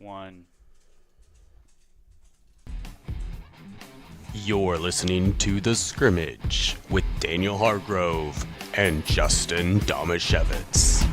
1. You're listening to The Scrimmage with Daniel Hargrove and Justin Domashevitz.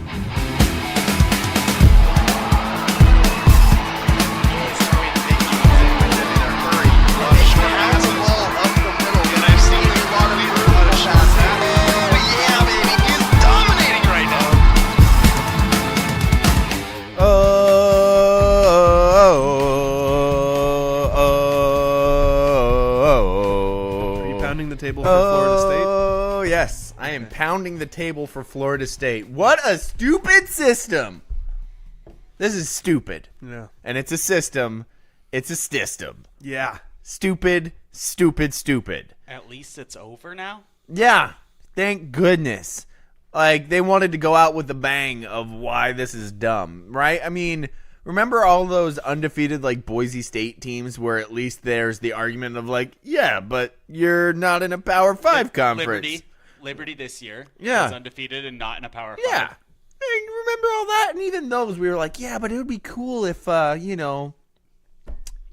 Table for Florida State. Oh, yes. I am pounding the table for Florida State. What a stupid system. This is stupid. Yeah. And it's a system. It's a system. Yeah. Stupid, stupid, stupid. At least it's over now? Yeah. Thank goodness. Like, they wanted to go out with the bang of why this is dumb, right? I mean, remember all those undefeated, like, Boise State teams where at least there's the argument of, like, yeah, but you're not in a Power 5 conference. Liberty this year is undefeated and not in a Power 5. Yeah. And remember all that? And even those, we were like, yeah, but it would be cool if,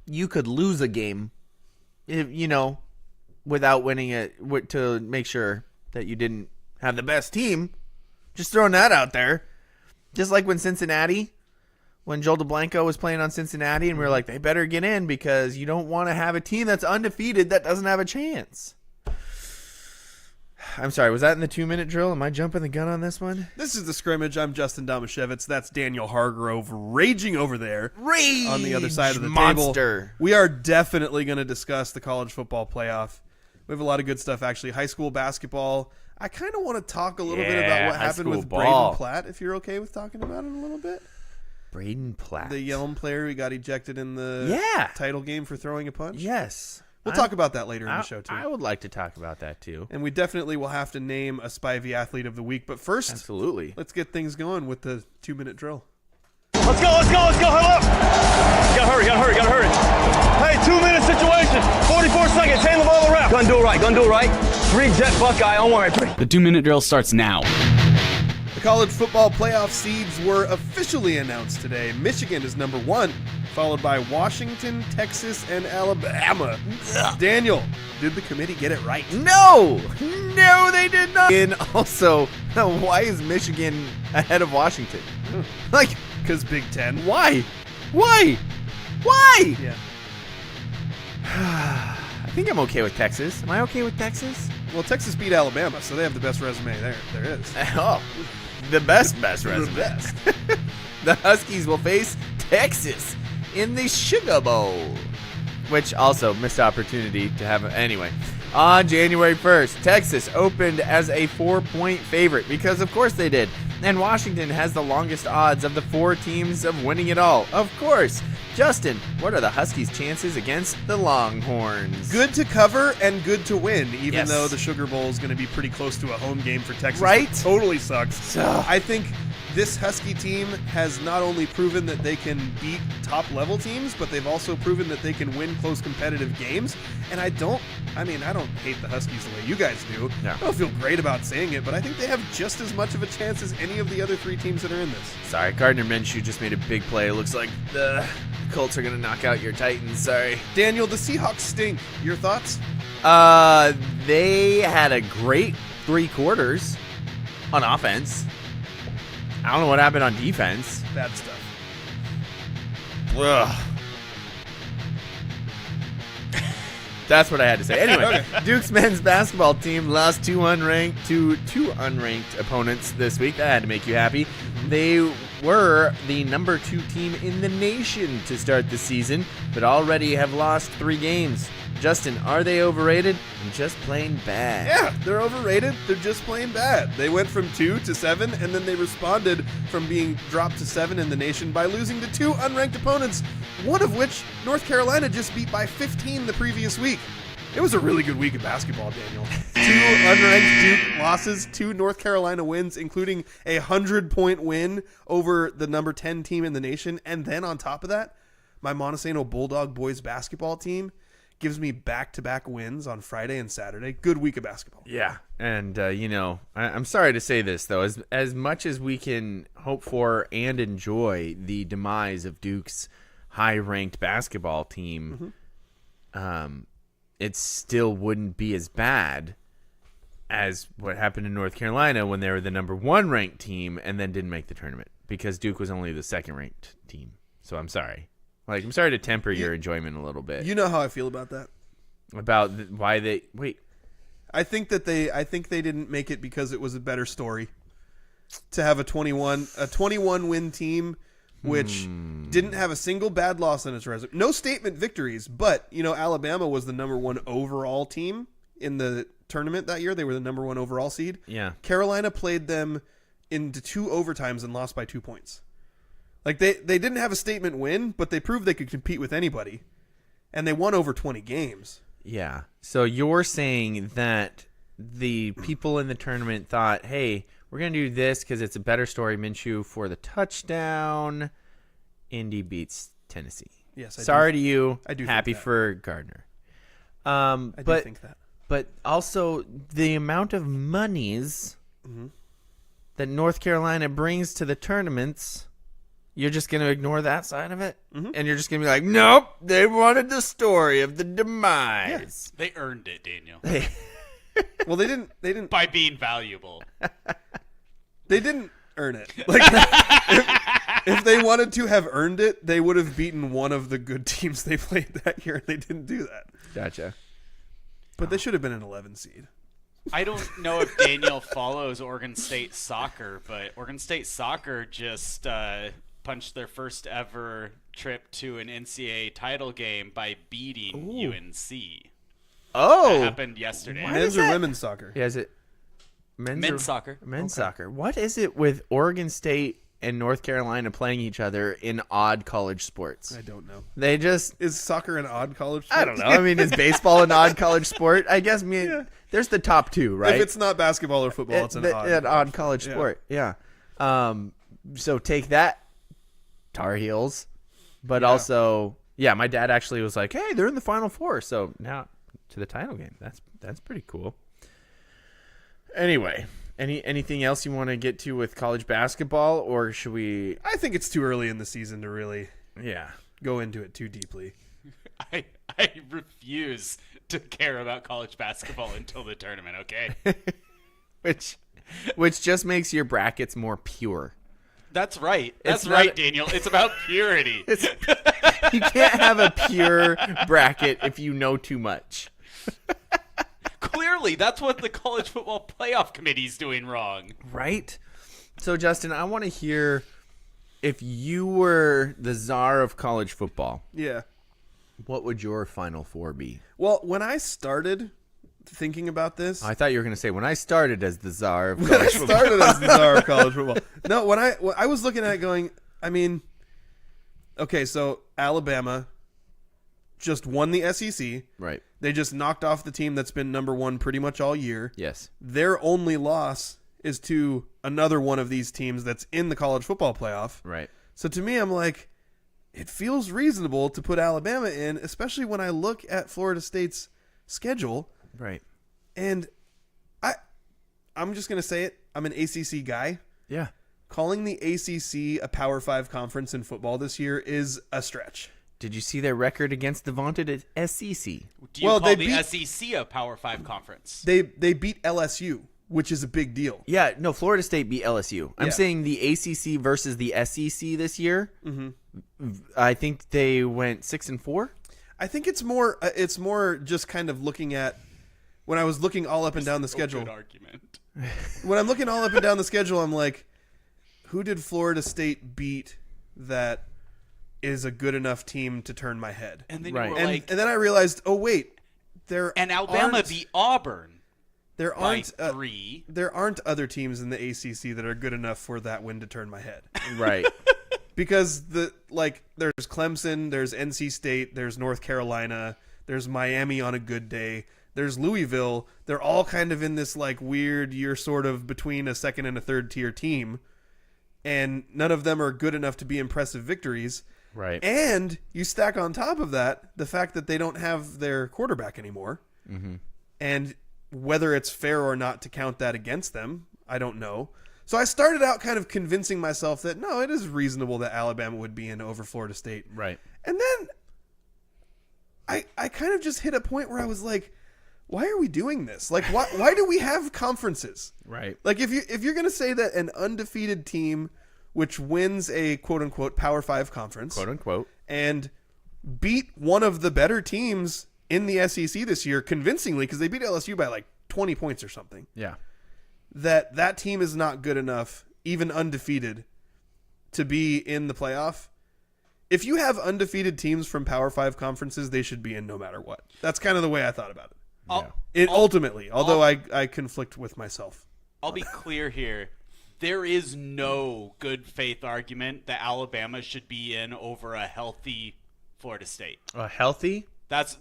you could lose a game, without winning it, to make sure that you didn't have the best team. Just throwing that out there. Just like when Joel DeBlanco was playing on Cincinnati, and we were like, they better get in because you don't want to have a team that's undefeated that doesn't have a chance. I'm sorry, was that in the 2-minute drill? Am I jumping the gun on this one? This is The Scrimmage. I'm Justin Domashevitz. That's Daniel Hargrove raging over there. Rage on the other side of the monster. table. We are definitely going to discuss the college football playoff. We have a lot of good stuff, actually. High school basketball. I kind of want to talk a little bit about what happened with Brayden Platt, if you're okay with talking about it a little bit. Brayden Platt. The Yelm player who got ejected in the title game for throwing a punch. Yes. We'll talk about that later in the show, too. I would like to talk about that, too. And we definitely will have to name a Spivey Athlete of the Week. But first, absolutely, let's get things going with the 2-minute drill. Let's go. Huddle up. Gotta hurry. Hey, 2-minute situation. 44 seconds. Hand the ball to the ref. Gonna do it right. 3 jet Buckeye on 1. The 2-minute drill starts now. The college football playoff seeds were officially announced today. Michigan is number 1, followed by Washington, Texas, and Alabama. Daniel, did the committee get it right? No, they did not. And also, why is Michigan ahead of Washington? Like, because Big Ten. Why? Yeah. I think I'm okay with Texas. Am I okay with Texas? Well, Texas beat Alabama, so they have the best resume there is. Oh, the best resume. The best. The Huskies will face Texas in the Sugar Bowl, which also missed opportunity to have. Anyway, on January 1st, Texas opened as a 4-point favorite because, of course, they did. And Washington has the longest odds of the 4 teams of winning it all. Of course. Justin, what are the Huskies' chances against the Longhorns? Good to cover and good to win, even though the Sugar Bowl is going to be pretty close to a home game for Texas. Right? It totally sucks. I think this Husky team has not only proven that they can beat top-level teams, but they've also proven that they can win close competitive games. And I don't hate the Huskies the way you guys do. No. I don't feel great about saying it, but I think they have just as much of a chance as any of the other 3 teams that are in this. Sorry, Gardner Minshew just made a big play. It looks like the Colts are going to knock out your Titans. Sorry. Daniel, the Seahawks stink. Your thoughts? They had a great 3 quarters on offense. I don't know what happened on defense. Bad stuff. Ugh. That's what I had to say. Anyway, Okay. Duke's men's basketball team lost two unranked opponents this week. That had to make you happy. They were the number 2 team in the nation to start the season, but already have lost 3 games. Justin, are they overrated and just plain bad? Yeah, they're overrated. They're just plain bad. They went from 2 to 7, and then they responded from being dropped to 7 in the nation by losing to 2 unranked opponents, one of which North Carolina just beat by 15 the previous week. It was a really good week of basketball, Daniel. 2 unranked Duke losses, 2 North Carolina wins, including a 100-point win over the number 10 team in the nation. And then on top of that, my Montesano Bulldog boys basketball team gives me back-to-back wins on Friday and Saturday. Good week of basketball. Yeah, and, I'm sorry to say this, though. As much as we can hope for and enjoy the demise of Duke's high-ranked basketball team, it still wouldn't be as bad as what happened in North Carolina when they were the number 1 ranked team and then didn't make the tournament because Duke was only the 2nd ranked team. So I'm sorry. Like, I'm sorry to temper your enjoyment a little bit. You know how I feel about that. About why they wait. I think they didn't make it because it was a better story to have a 21 win team which didn't have a single bad loss on its resume. No statement victories, but Alabama was the number 1 overall team in the tournament that year. They were the number 1 overall seed. Yeah. Carolina played them into 2 overtimes and lost by 2 points. Like they didn't have a statement win, but they proved they could compete with anybody. And they won over 20 games. Yeah. So you're saying that the people in the tournament thought, hey, we're going to do this because it's a better story. Minshew for the touchdown. Indy beats Tennessee. Yes, Sorry to you. I do. Happy think that. for Gardner. I do think that. But also the amount of monies that North Carolina brings to the tournaments, you're just going to ignore that side of it? And you're just going to be like, nope, they wanted the story of the demise. They earned it, Daniel, Well, they didn't by being valuable. They didn't earn it. Like, if they wanted to have earned it, they would have beaten one of the good teams they played that year, and they didn't do that. Gotcha. But they should have been an 11 seed. I don't know if Daniel follows Oregon State soccer, but Oregon State soccer just punched their first ever trip to an NCAA title game by beating UNC. Oh. That happened yesterday. Men's or women's soccer? Yeah, is it Men's soccer. Men's soccer. What is it with Oregon State and North Carolina playing each other in odd college sports? I don't know. They just... Is soccer an odd college sport? I don't know. I mean, is baseball an odd college sport? I guess there's the top 2, right? If it's not basketball or football, it's an odd college sport. Yeah. So take that, Tar Heels. But also, my dad actually was like, hey, they're in the Final Four. So now to the title game. That's pretty cool. Anyway, anything else you want to get to with college basketball, or should we? I think it's too early in the season to really go into it too deeply. I refuse to care about college basketball until the tournament, okay? which just makes your brackets more pure. That's right. It's That's right, not- Daniel. It's about purity. You can't have a pure bracket if you know too much. Clearly, that's what the college football playoff committee's doing wrong. Right? So, Justin, I want to hear if you were the czar of college football, Yeah. what would your Final Four be? Well, when I started thinking about this, I thought you were going to say, when I started as the czar of I college football. started as the czar of college football. No, when I was looking at it going, I mean, okay, so Alabama just won the SEC. Right. They just knocked off the team that's been number 1 pretty much all year. Yes. Their only loss is to another one of these teams that's in the college football playoff. Right. So to me, I'm like, it feels reasonable to put Alabama in, especially when I look at Florida State's schedule. Right. And I'm just going to say it. I'm an ACC guy. Yeah. Calling the ACC a Power 5 conference in football this year is a stretch. Did you see their record against the vaunted SEC? Do you Well, call they the beat- SEC a Power 5 conference? They beat LSU, which is a big deal. Yeah, no, Florida State beat LSU. I'm Yeah. saying the ACC versus the SEC this year. Mm-hmm. I think they went 6-4. I think it's more just kind of looking at when I was looking all up and down the schedule. Good argument. When I'm looking all up and down the schedule, I'm like, who did Florida State beat that is a good enough team to turn my head? And then Right. you were And like, then I realized, oh wait, and Alabama beat Auburn there by aren't 3. there aren't other teams in the ACC that are good enough for that win to turn my head. Right. Because there's Clemson, there's NC State, there's North Carolina, there's Miami on a good day, there's Louisville. They're all kind of in this like weird, you're sort of between a second and a third tier team, and none of them are good enough to be impressive victories. Right. And you stack on top of that the fact that they don't have their quarterback anymore. Mm-hmm. And whether it's fair or not to count that against them, I don't know. So I started out kind of convincing myself that, no, it is reasonable that Alabama would be in over Florida State. Right. And then I kind of just hit a point where I was like, why are we doing this? Like, why do we have conferences? Right. Like, if you're going to say that an undefeated team which wins a quote-unquote Power 5 conference, quote-unquote, and beat one of the better teams in the SEC this year convincingly, because they beat LSU by like 20 points or something, yeah, that team is not good enough, even undefeated, to be in the playoff. If you have undefeated teams from Power 5 conferences, they should be in no matter what. That's kind of the way I thought about it. Ultimately, although I conflict with myself. I'll be clear here. There is no good faith argument that Alabama should be in over a healthy Florida State. Healthy? That's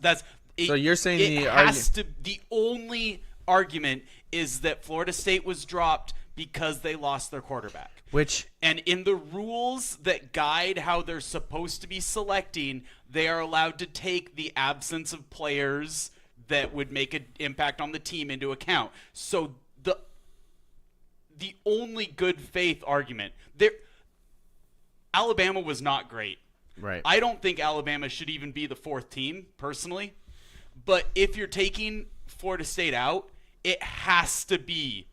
So you're saying the only argument is that Florida State was dropped because they lost their quarterback. And in the rules that guide how they're supposed to be selecting, they are allowed to take the absence of players that would make an impact on the team into account. So the only good faith argument there, Alabama was not great. Right. I don't think Alabama should even be the fourth team, personally. But if you're taking Florida State out, it has to be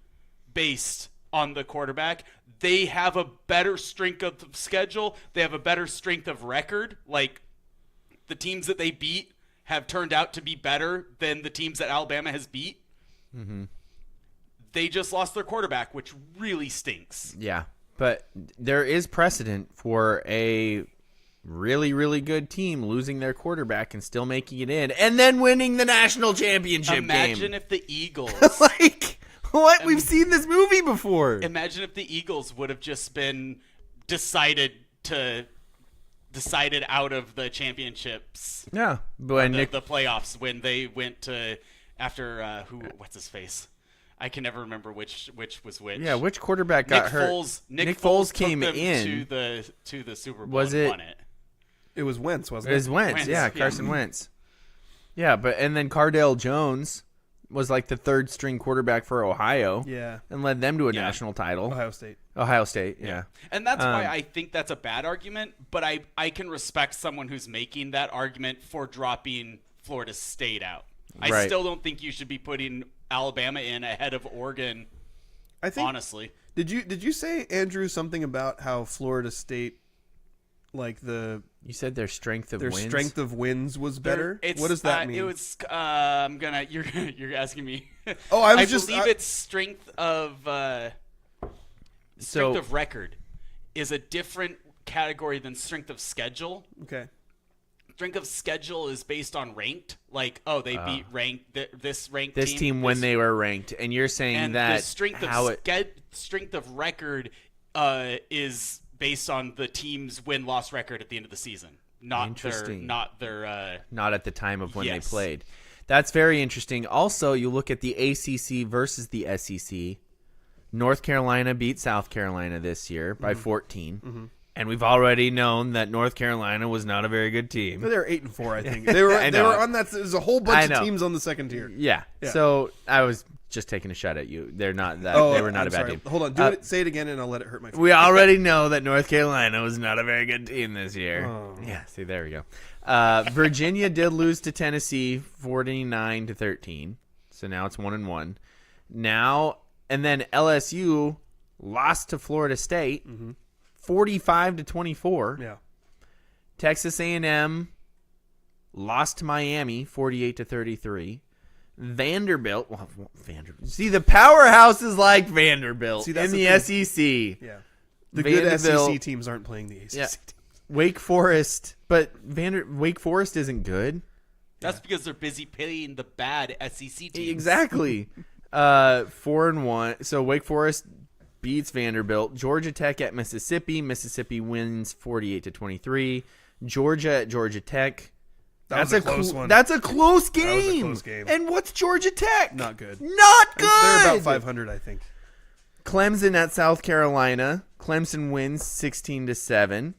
based on the quarterback. They have a better strength of schedule. They have a better strength of record. Like, the teams that they beat have turned out to be better than the teams that Alabama has beat. Mm-hmm. They just lost their quarterback, which really stinks. Yeah, but there is precedent for a really, really good team losing their quarterback and still making it in, and then winning the national championship Imagine game. if the Eagles... Like, what? We've seen this movie before. Imagine if the Eagles would have just been decided out of the championships. Yeah, but the playoffs when they went to after what's his face? I can never remember which was which. Yeah, which quarterback got hurt? Nick Foles came took them in to the Super Bowl. Was and it? Won it. It was Wentz, wasn't it? It was Wentz, yeah, Carson Wentz. Yeah, and then Cardale Jones was like the third string quarterback for Ohio. Yeah. And led them to a national title. Ohio State, yeah. And that's why I think that's a bad argument, but I can respect someone who's making that argument for dropping Florida State out. I still don't think you should be putting Alabama in ahead of Oregon. I think, honestly. Did you say, Andrew, something about how Florida State, like you said their strength of wins was better? What does that mean? It was you're asking me. Oh, I believe it's strength of record is a different category than strength of schedule. Okay. Strength of schedule is based on ranked, like they beat ranked this ranked this team when they were ranked, and you're saying and that the strength of record is based on the team's win-loss record at the end of the season, not at the time of when they played. That's very interesting. Also, you look at the ACC versus the SEC. North Carolina beat South Carolina this year by 14. Mm-hmm. And we've already known that North Carolina was not a very good team. But they were 8-4, I think. They were on that. There's a whole bunch of teams on the second tier. Yeah. So I was just taking a shot at you. They're not that. They were not a bad team. Hold on. Say it again, and I'll let it hurt my feelings. We already know that North Carolina was not a very good team this year. Oh. Yeah. See, there we go. Virginia did lose to Tennessee 49-13. So now it's 1-1. Now and then LSU lost to Florida State. Mm-hmm. 45-24. Yeah. Texas A&M lost to Miami 48-33. Vanderbilt. See, the powerhouses like Vanderbilt in the SEC. Yeah. The good SEC teams aren't playing the ACC teams. Wake Forest, but Wake Forest isn't good. That's because they're busy playing the bad SEC teams. Exactly. 4-1. So Wake Forest beats Vanderbilt. Georgia Tech at Mississippi. Mississippi wins 48-23. Georgia at Georgia Tech. That's a close one. That's a close game. That was a close game. And what's Georgia Tech? Not good. Not good. They're about 500, I think. Clemson at South Carolina. Clemson wins 16-7.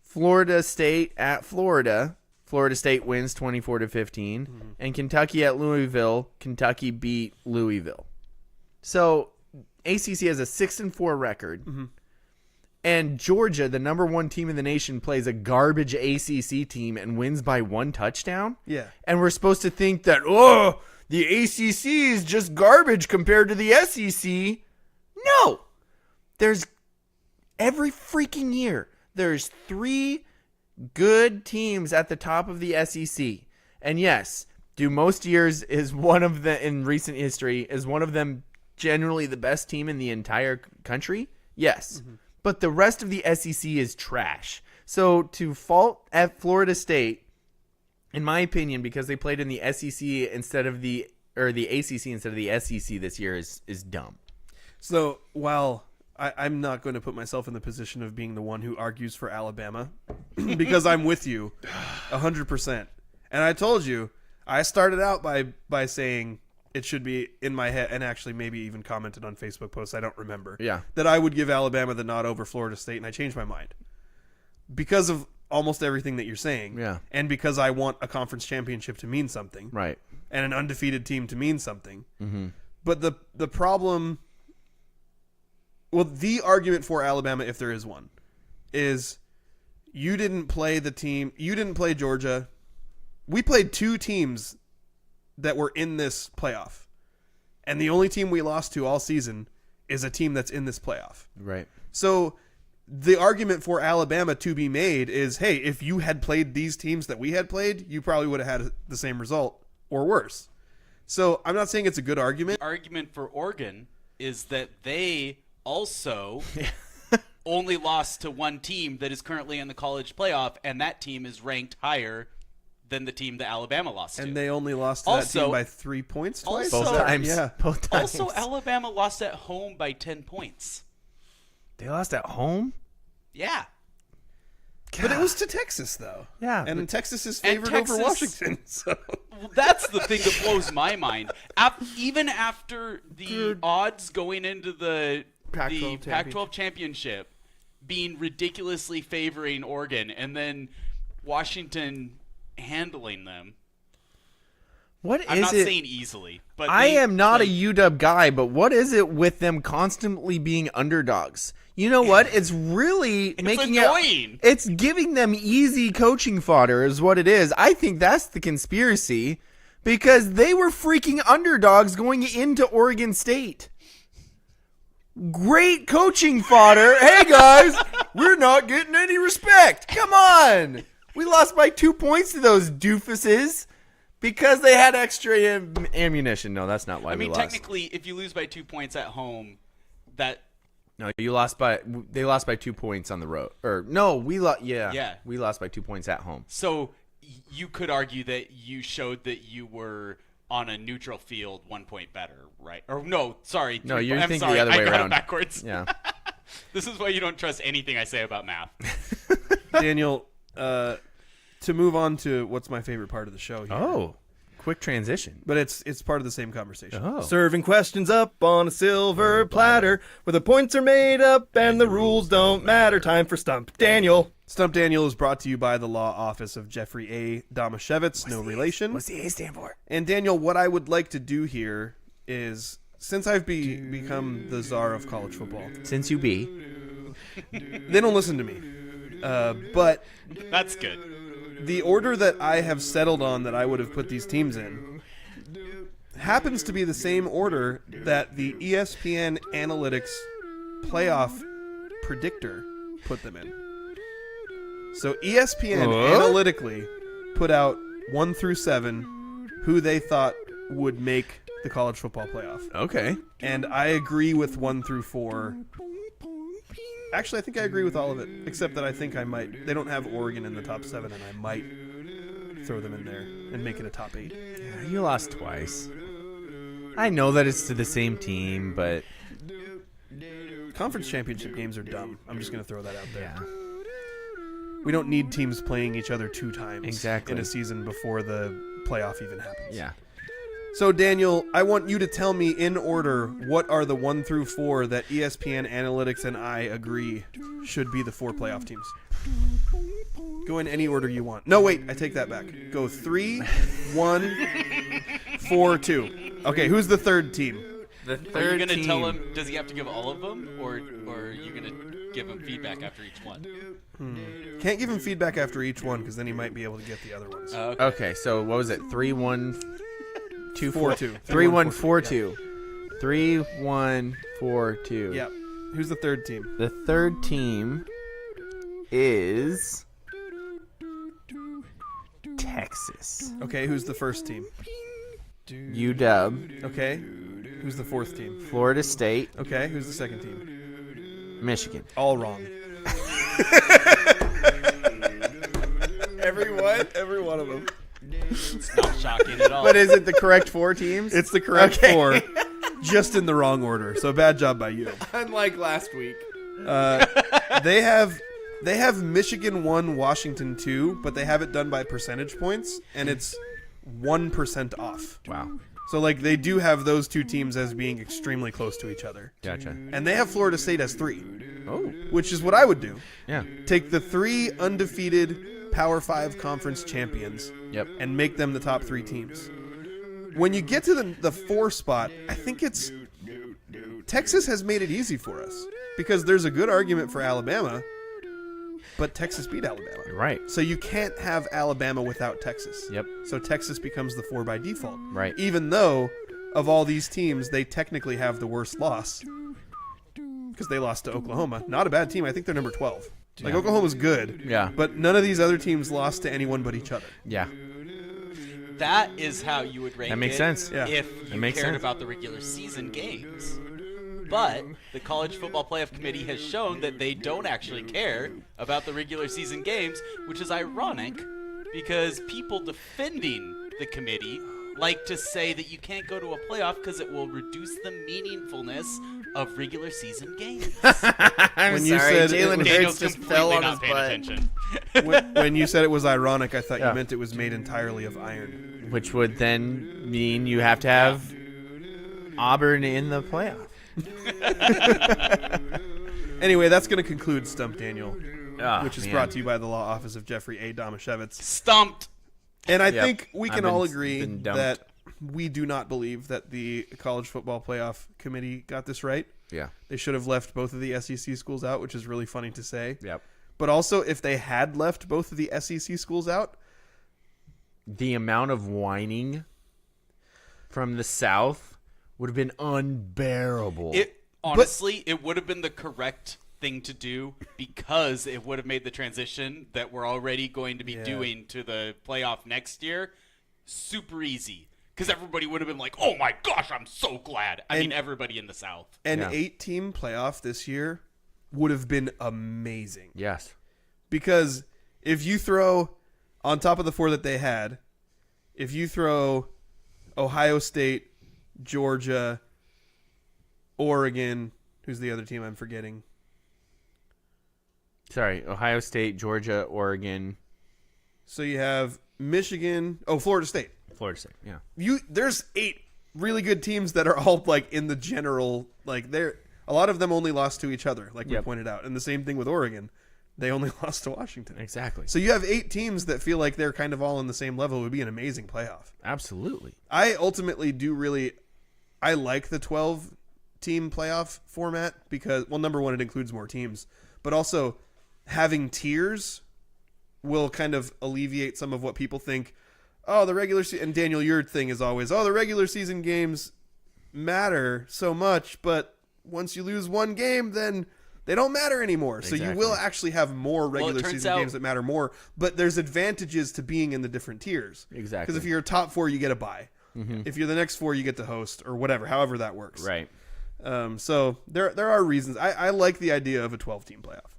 Florida State at Florida. Florida State wins 24-15. Mm-hmm. And Kentucky at Louisville. Kentucky beat Louisville. So ACC has a 6-4 record. Mm-hmm. And Georgia, the number 1 team in the nation, plays a garbage ACC team and wins by 1 touchdown. Yeah. And we're supposed to think that, oh, the ACC is just garbage compared to the SEC. No. There's every freaking year, there's 3 good teams at the top of the SEC. And yes, do most years is one of the, in recent history, is one of them generally the best team in the entire country? Yes. Mm-hmm. But the rest of the SEC is trash. So to fault at Florida State, in my opinion, because they played in the SEC instead of the ACC instead of the SEC this year is dumb. So while I'm not going to put myself in the position of being the one who argues for Alabama, because I'm with you 100%. And I told you, I started out by saying it should be in my head, and actually maybe even commented on Facebook posts, I don't remember, that I would give Alabama the nod over Florida State, and I changed my mind. Because of almost everything that you're saying, and because I want a conference championship to mean something, right, and an undefeated team to mean something. Mm-hmm. But the problem, well, the argument for Alabama, if there is one, is you didn't play Georgia. We played 2 teams that were in this playoff, and the only team we lost to all season is a team that's in this playoff. Right. So the argument for Alabama to be made is, hey, if you had played these teams that we had played, you probably would have had the same result or worse. So I'm not saying it's a good argument. The argument for Oregon is that they also only lost to one team that is currently in the college playoff, and that team is ranked higher than the team that Alabama lost to. And they only lost to that team by 3 points twice? Also, both times. Yeah. Both times. Also, Alabama lost at home by 10 points. They lost at home? Yeah. But it was to Texas, though. Yeah. And Texas is favored over Washington. So. Well, that's the thing that blows my mind. Even after the odds going into the Pac-12 championship being ridiculously favoring Oregon, and then Washington handling them. I'm not saying easily, but I am not a UW guy, but what is it with them constantly being underdogs? You know what? It's really making annoying. It's giving them easy coaching fodder is what it is. I think that's the conspiracy, because they were freaking underdogs going into Oregon State. Great coaching fodder. Hey guys, we're not getting any respect. Come on. We lost by 2 points to those doofuses because they had extra ammunition. No, that's not why we lost. Technically, if you lose by 2 points at home, No, they lost by 2 points on the road. Or no, we lost by 2 points at home. So you could argue that you showed that you were on a neutral field 1 point better, right? Or no, sorry. No, you're thinking the other way I got around. it backwards. Yeah. This is why you don't trust anything I say about math. Daniel, to move on to what's my favorite part of the show here. Oh, quick transition. But it's part of the same conversation. Oh. Serving questions up on a silver platter where the points are made up and the rules don't matter. Time for Stump Daniel. Stump Daniel is brought to you by the law office of Jeffrey A. Domashevitz, no relation. What's the A stand for? And Daniel, what I would like to do here is, since I've become the czar of college football. Since you be. They don't listen to me. But that's good. The order that I have settled on that I would have put these teams in happens to be the same order that the ESPN Analytics playoff predictor put them in. So ESPN analytically put out 1 through 7 who they thought would make the college football playoff. Okay. And I agree with 1 through 4. Actually, I think I agree with all of it, except that I think I might. They don't have Oregon in the top 7, and I might throw them in there and make it a top 8. Yeah, you lost twice. I know that it's to the same team, but conference championship games are dumb. I'm just going to throw that out there. Yeah. We don't need teams playing each other 2 times in a season before the playoff even happens. Yeah. So, Daniel, I want you to tell me in order what are the 1 through 4 that ESPN Analytics and I agree should be the 4 playoff teams. Go in any order you want. No, wait, I take that back. Go 3, 1, 4, 2. Okay, who's the third team? The Are you third gonna team. tell him? Does he have to give all of them, or are you gonna give him feedback after each one? Can't give him feedback after each one because then he might be able to get the other ones. Okay, so what was it? 3-1-2-4. 4-2. 3-1-4-2. 3-1-4-2. Yep. Who's the third team? The third team is Texas. Okay, who's the first team? UW. Okay. Who's the fourth team? Florida State. Okay, who's the second team? Michigan. All wrong. Every one of them. It's not shocking at all. But is it the correct 4 teams? It's the correct Okay. 4, just in the wrong order. So bad job by you. Unlike last week. They have Michigan 1, Washington 2, but they have it done by percentage points, and it's 1% off. Wow. So like they do have those 2 teams as being extremely close to each other. Gotcha. And they have Florida State as 3, Oh. which is what I would do. Yeah. Take the 3 undefeated Power 5 conference champions Yep. and make them the top 3 teams. When you get to the 4 spot, I think it's Texas has made it easy for us because there's a good argument for Alabama, but Texas beat Alabama. Right. So you can't have Alabama without Texas. Yep. So Texas becomes the 4 by default. Right. Even though of all these teams, they technically have the worst loss because they lost to Oklahoma. Not a bad team. I think they're number 12. Like Oklahoma's good. Yeah. But none of these other teams lost to anyone but each other. Yeah. That is how you would rank That makes it sense. Yeah. if That you makes cared sense. about the regular season games. But the College Football Playoff Committee has shown that they don't actually care about the regular season games, which is ironic because people defending the committee like to say that you can't go to a playoff because it will reduce the meaningfulness of regular season games. I'm When you sorry, said Jalen it- Daniel's Hurts just completely fell on not his paying butt. attention. When you said it was ironic, I thought Yeah. you meant it was made entirely of iron. Which would then mean you have to have Auburn in the playoff. Anyway, that's going to conclude Stump Daniel, Oh, which is man. brought to you by the law office of Jeffrey A. Domashevitz. Stumped. And I Yep. think we I've can been- all agree been dumped. that we do not believe that the College Football Playoff Committee got this right. Yeah. They should have left both of the SEC schools out, which is really funny to say. Yep. But also, if they had left both of the SEC schools out, The amount of whining from the South would have been unbearable. Honestly, it would have been the correct thing to do because it would have made the transition that we're already going to be doing to the playoff next year super easy. Because everybody would have been like, oh my gosh, I'm so glad. I mean, everybody in the South. an Yeah. 8-team playoff this year would have been amazing. yes. Because if you throw, on top of the 4 that they had, if you throw Ohio State, Georgia, Oregon, who's the other team I'm forgetting? Sorry, Ohio State, Georgia, Oregon, So you have Michigan, Florida State. Florida State. Yeah. There's 8 really good teams that are all like in the general, like they're a lot of them only lost to each other, like we Yep. pointed out. And the same thing with Oregon. They only lost to Washington. Exactly. So you have 8 teams that feel like they're kind of all on the same level. It would be an amazing playoff. Absolutely. I ultimately I like the 12-team playoff format because, well, number one, it includes more teams, but also having tiers will kind of alleviate some of what people think. Oh, the regular season, and Daniel, your thing is always, the regular season games matter so much, but once you lose one game, then they don't matter anymore. So you will actually have more regular turns season out- games that matter more, but there's advantages to being in the different tiers. Exactly. Because if you're top 4, you get a bye. If you're the next 4, you get to host or whatever, however that works. Right. So there are reasons. I like the idea of a 12-team playoff.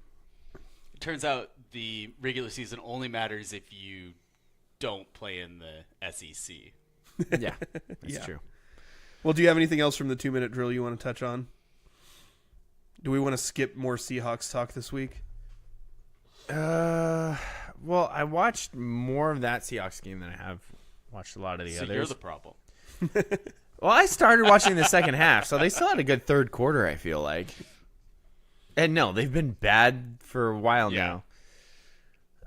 It turns out the regular season only matters if you don't play in the SEC. Yeah. That's Yeah. true. Well, do you have anything else from the 2-minute drill you want to touch on? Do we want to skip more Seahawks talk this week? Well, I watched more of that Seahawks game than I have watched a lot of the So others. you're the problem. Well, I started watching the second half, so they still had a good third quarter, I feel like. And no, they've been bad for a while now.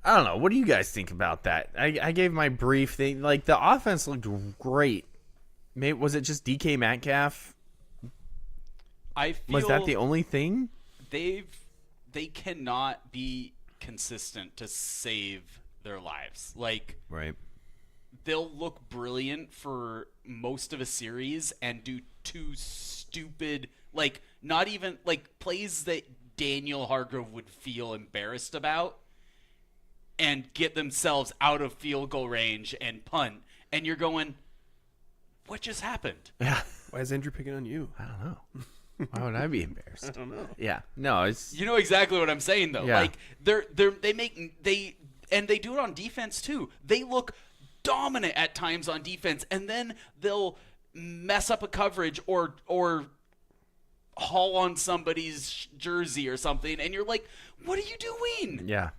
I don't know. What do you guys think about that? I gave my brief thing. Like, the offense looked great. Maybe, was it just DK Metcalf I feel Was that the only thing? they cannot be consistent to save their lives. Like, Right. they'll look brilliant for most of a series and do two stupid, like, not even, like, plays that Daniel Hargrove would feel embarrassed about and get themselves out of field goal range and punt. And you're going, what just happened? Yeah. Why is Andrew picking on you? I don't know. Why would I be embarrassed? I don't know. Yeah. No, it's You know exactly what I'm saying, though. Yeah. Like, they do it on defense too. They look dominant at times on defense, and then they'll mess up a coverage or haul on somebody's jersey or something, and you're like, what are you doing? yeah.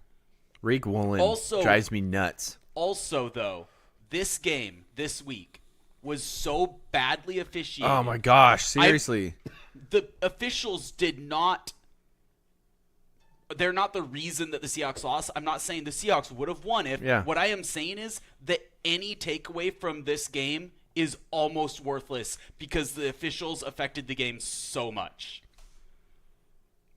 Reek Woolen Also- drives me nuts. Also, though, this game this week was so badly officiated. Oh my gosh, seriously. The officials did not. They're not the reason that the Seahawks lost. I'm not saying the Seahawks would have won if. Yeah. What I am saying is that any takeaway from this game is almost worthless because the officials affected the game so much.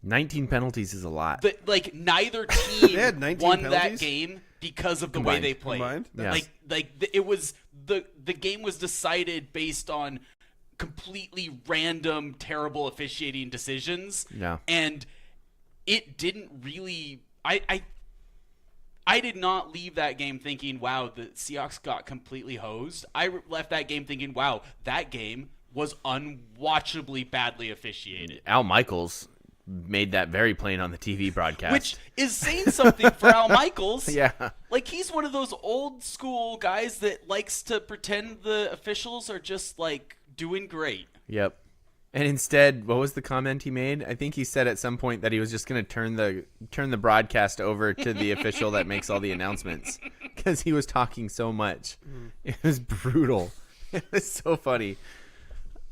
19 penalties is a lot. Like, neither team had 19 won that penalties? game because of the Combined. way they played. Combined? Yeah. It was the game was decided based on completely random, terrible officiating decisions. Yeah. And it didn't really. I did not leave that game thinking, wow, the Seahawks got completely hosed. I left that game thinking, wow, that game was unwatchably badly officiated. Al Michaels made that very plain on the TV broadcast. Which is saying something for Al Michaels. Yeah. Like, he's one of those old school guys that likes to pretend the officials are just, like, doing great. Yep. And instead, what was the comment he made? I think he said at some point that he was just going to turn the broadcast over to the official that makes all the announcements because he was talking so much. It was brutal. It was so funny.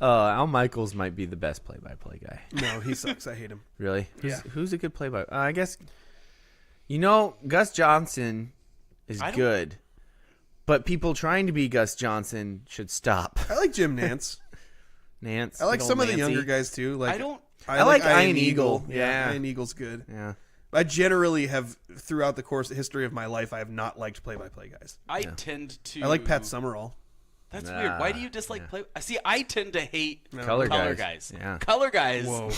Al Michaels might be the best play-by-play guy. No, he sucks. I hate him. Really? Yeah. Who's a good play-by? I guess, Gus Johnson is good, but people trying to be Gus Johnson should stop. I like Jim Nance. Nance. I like good some old of the Nancy. younger guys too. Like I like Ian Eagle. Yeah, Yeah. Ian Eagle's good. Yeah. I generally have, throughout the history of my life, I have not liked play-by-play guys. I tend to. I like Pat Summerall. That's Nah, weird. Why do you dislike play? See, I tend to hate Color color guys. guys. Yeah. Color guys. Whoa.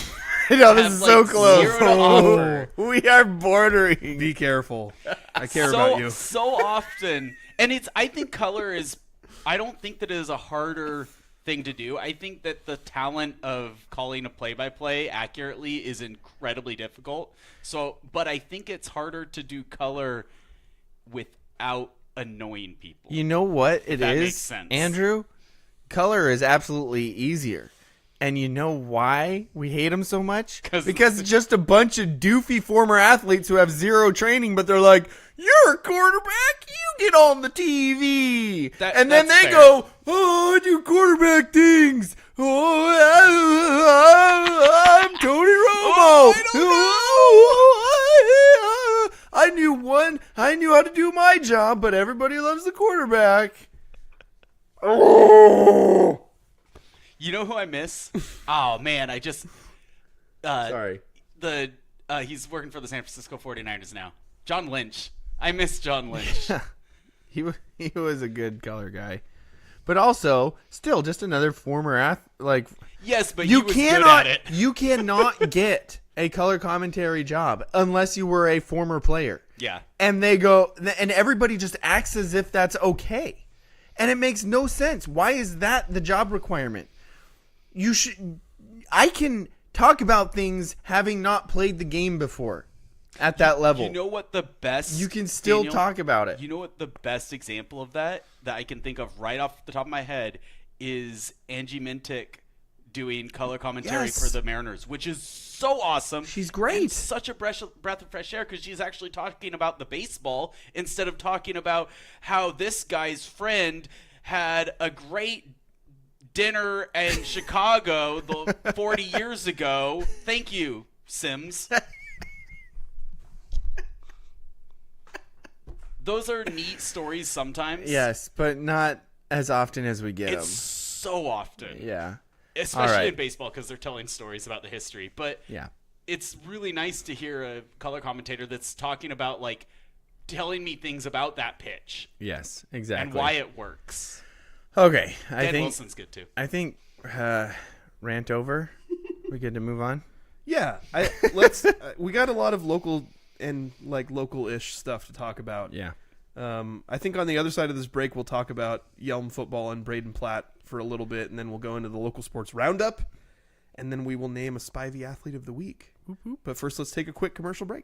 No, this have, is like, so close. 0 to offer. We are bordering. Be careful. I care about you. So often, and I think color is. I don't think that it is a harder thing to do. I think that the talent of calling a play-by-play accurately is incredibly difficult. So, but I think it's harder to do color without annoying people. You know what it is, That makes sense. Andrew? Color is absolutely easier. And you know why we hate them so much? Because it's just a bunch of doofy former athletes who have zero training, but they're like, you're a quarterback, you get on the TV. And then that's they fair. go, oh, I do quarterback things. Oh, I'm Tony Romo. I knew how to do my job, but everybody loves the quarterback. Oh. You know who I miss? Oh man, I just Sorry. He's working for the San Francisco 49ers now. John Lynch. I miss John Lynch. He was a good color guy. But also, still just another former Yes, but you he was cannot good at it. you cannot get a color commentary job unless you were a former player. Yeah. And and everybody just acts as if that's okay. And it makes no sense. Why is that the job requirement? I can talk about things having not played the game before at that level. You know what the best... You can still Daniel, talk about it. You know what the best example of that I can think of right off the top of my head is Angie Mintic doing color commentary Yes. for the Mariners, which is so awesome. She's great. And such a breath of fresh air because she's actually talking about the baseball instead of talking about how this guy's friend had a great dinner in Chicago 40 years ago. Thank you, Sims. Those are neat stories sometimes. Yes, but not as often as we get them. It's so often. Yeah. especially right. in baseball because they're telling stories about the history. But Yeah. it's really nice to hear a color commentator that's talking about, like, telling me things about that pitch Yes, exactly. and why it works. Okay, Dan Wilson's good too. I think rant over. We good to move on? Yeah, we got a lot of local and like local-ish stuff to talk about. Yeah. I think on the other side of this break, we'll talk about Yelm football and Brayden Platt for a little bit, and then we'll go into the local sports roundup, and then we will name a Spivey Athlete of the Week. But first, let's take a quick commercial break.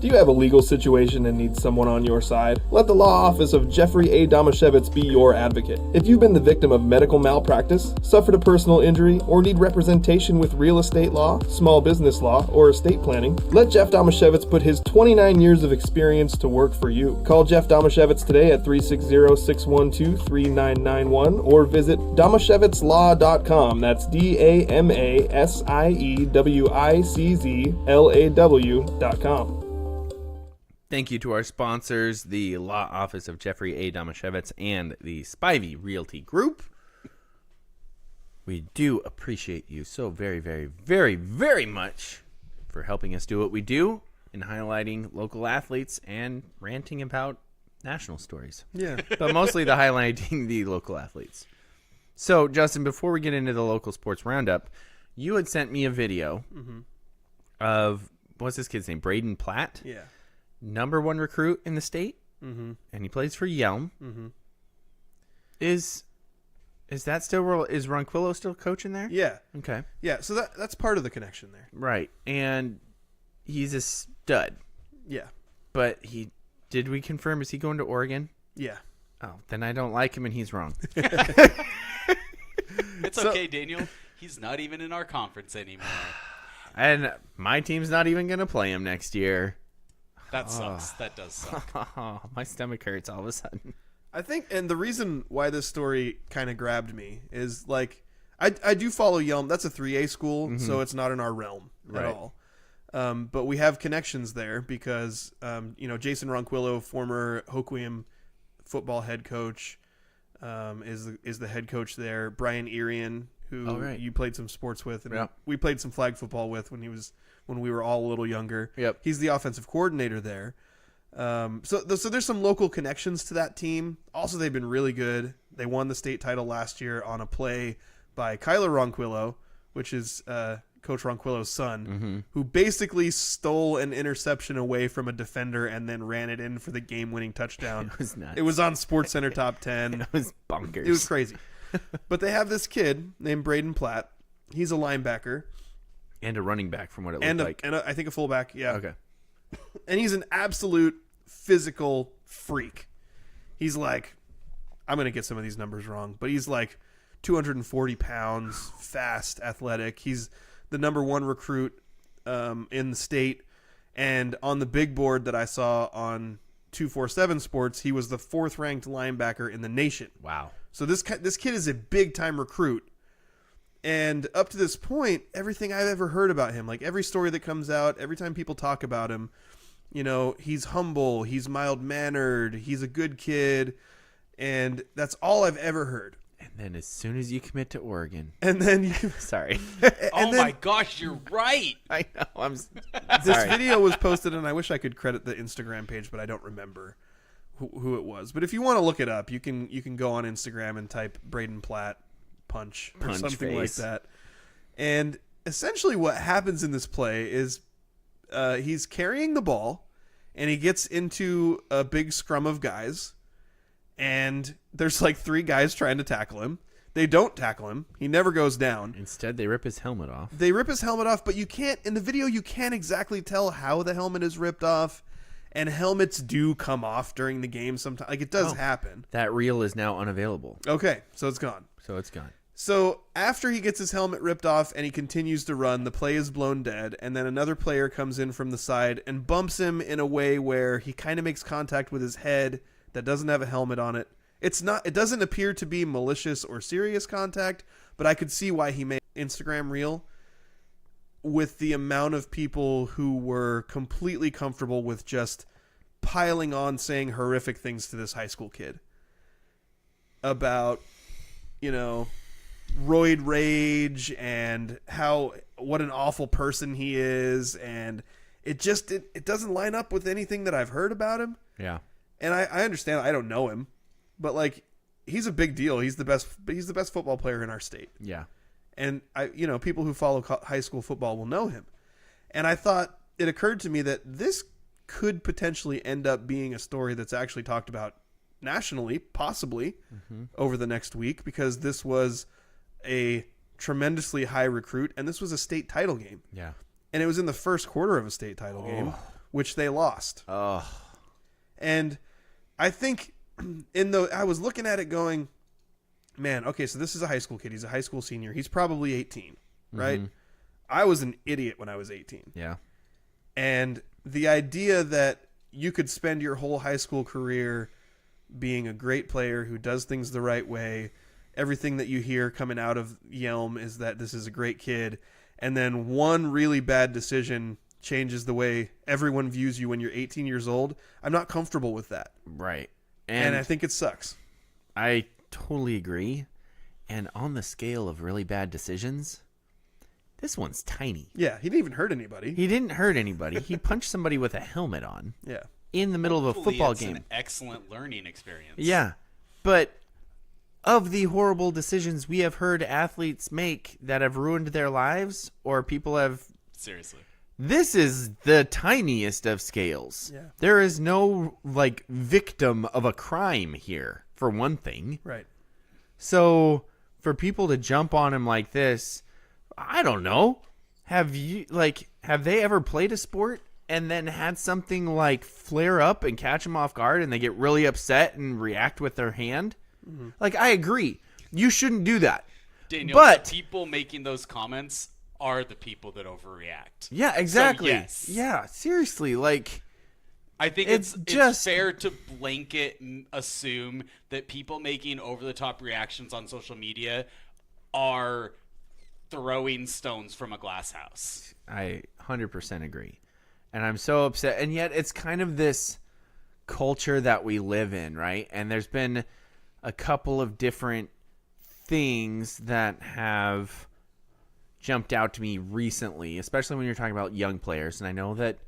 Do you have a legal situation and need someone on your side? Let the law office of Jeffrey A. Damashevitz be your advocate. If you've been the victim of medical malpractice, suffered a personal injury, or need representation with real estate law, small business law, or estate planning, let Jeff Damashevitz put his 29 years of experience to work for you. Call Jeff Damashevitz today at 360-612-3991 or visit damashevitzlaw.com. That's DAMASIEWICZLAW.com. Thank you to our sponsors, the Law Office of Jeffrey A. Damashevitz and the Spivey Realty Group. We do appreciate you so very, very, very, very much for helping us do what we do in highlighting local athletes and ranting about national stories. Yeah. But mostly the highlighting the local athletes. So, Justin, before we get into the local sports roundup, you had sent me a video of, what's this kid's name? Brayden Platt? Yeah. Number 1 recruit in the state, and he plays for Yelm. Is that still is Ronquillo still coaching there? Yeah. Okay. Yeah, so that's part of the connection there. Right, and he's a stud. Yeah. But did we confirm? Is he going to Oregon? Yeah. Oh, then I don't like him, and he's wrong. It's okay, Daniel. He's not even in our conference anymore. And my team's not even going to play him next year. That sucks. That does suck. My stomach hurts all of a sudden. I think, and the reason why this story kind of grabbed me is, like, I do follow Yelm. That's a 3A school, so it's not in our realm at all. But we have connections there because, Jason Ronquillo, former Hoquiam football head coach, is the head coach there. Brian Irian, who you played some sports with, and we played some flag football with when we were all a little younger. Yep. He's the offensive coordinator there. So there's some local connections to that team. Also, they've been really good. They won the state title last year on a play by Kyler Ronquillo, which is Coach Ronquillo's son, who basically stole an interception away from a defender and then ran it in for the game-winning touchdown. It was nuts. It was on SportsCenter Top 10. It was bonkers. It was crazy. But they have this kid named Brayden Platt. He's a linebacker. And a running back from what it looked like. And I think a fullback, yeah. Okay. And he's an absolute physical freak. He's like, I'm going to get some of these numbers wrong, but he's like 240 pounds, fast, athletic. He's the number 1 recruit in the state. And on the big board that I saw on 247 Sports, he was the 4th ranked linebacker in the nation. Wow. So this kid is a big-time recruit. And up to this point, everything I've ever heard about him, like every story that comes out, every time people talk about him, he's humble, he's mild-mannered, he's a good kid, and that's all I've ever heard. And then as soon as you commit to Oregon. And then Sorry. My gosh, you're right. I know. This video was posted, and I wish I could credit the Instagram page, but I don't remember who it was. But if you want to look it up, you can go on Instagram and type Brayden Platt punch or something face. like that. And essentially what happens in this play is he's carrying the ball, and he gets into a big scrum of guys, and there's like 3 guys trying to tackle him. They don't tackle him. He never goes down. Instead, they rip his helmet off. But you can't, in the video, you can't exactly tell how the helmet is ripped off. And helmets do come off during the game sometimes. Like, it does happen. That reel is now unavailable. Okay, so it's gone. So after he gets his helmet ripped off and he continues to run, the play is blown dead, and then another player comes in from the side and bumps him in a way where he kind of makes contact with his head that doesn't have a helmet on it. It doesn't appear to be malicious or serious contact, but I could see why he made Instagram reel with the amount of people who were completely comfortable with just piling on saying horrific things to this high school kid about, roid rage and what an awful person he is, and it doesn't line up with anything that I've heard about him. Yeah. And I understand I don't know him, but like he's a big deal. He's the best football player in our state. Yeah. And people who follow high school football will know him. And I thought it occurred to me that this could potentially end up being a story that's actually talked about nationally, possibly over the next week, because this was a tremendously high recruit, and this was a state title game. Yeah. And it was in the first quarter of a state title game, which they lost. Oh. And I think I was looking at it going, man, okay, so this is a high school kid. He's a high school senior. He's probably 18, right? I was an idiot when I was 18. Yeah. And the idea that you could spend your whole high school career being a great player who does things the right way, everything that you hear coming out of Yelm is that this is a great kid, and then one really bad decision changes the way everyone views you when you're 18 years old. I'm not comfortable with that. Right. And I think it sucks. I totally agree. And on the scale of really bad decisions, this one's tiny. Yeah, he didn't even hurt anybody. He didn't hurt anybody. He punched somebody with a helmet on. Yeah. In the middle of a Hopefully football it's game. an excellent learning experience. Yeah. But of the horrible decisions we have heard athletes make that have ruined their lives, or people have... Seriously. This is the tiniest of scales. Yeah. There is no, victim of a crime here, for one thing. Right. So, for people to jump on him like this, I don't know. Have they ever played a sport and then had something flare up and catch them off guard and they get really upset and react with their hand? I agree. You shouldn't do that. Daniel, but the people making those comments are the people that overreact. Yeah, exactly. So, yes. Yeah, seriously. I think it's fair to blanket assume that people making over-the-top reactions on social media are throwing stones from a glass house. I 100% agree. And I'm so upset. And yet it's kind of this culture that we live in, right? And there's been a couple of different things that have jumped out to me recently, especially when you're talking about young players. And I know that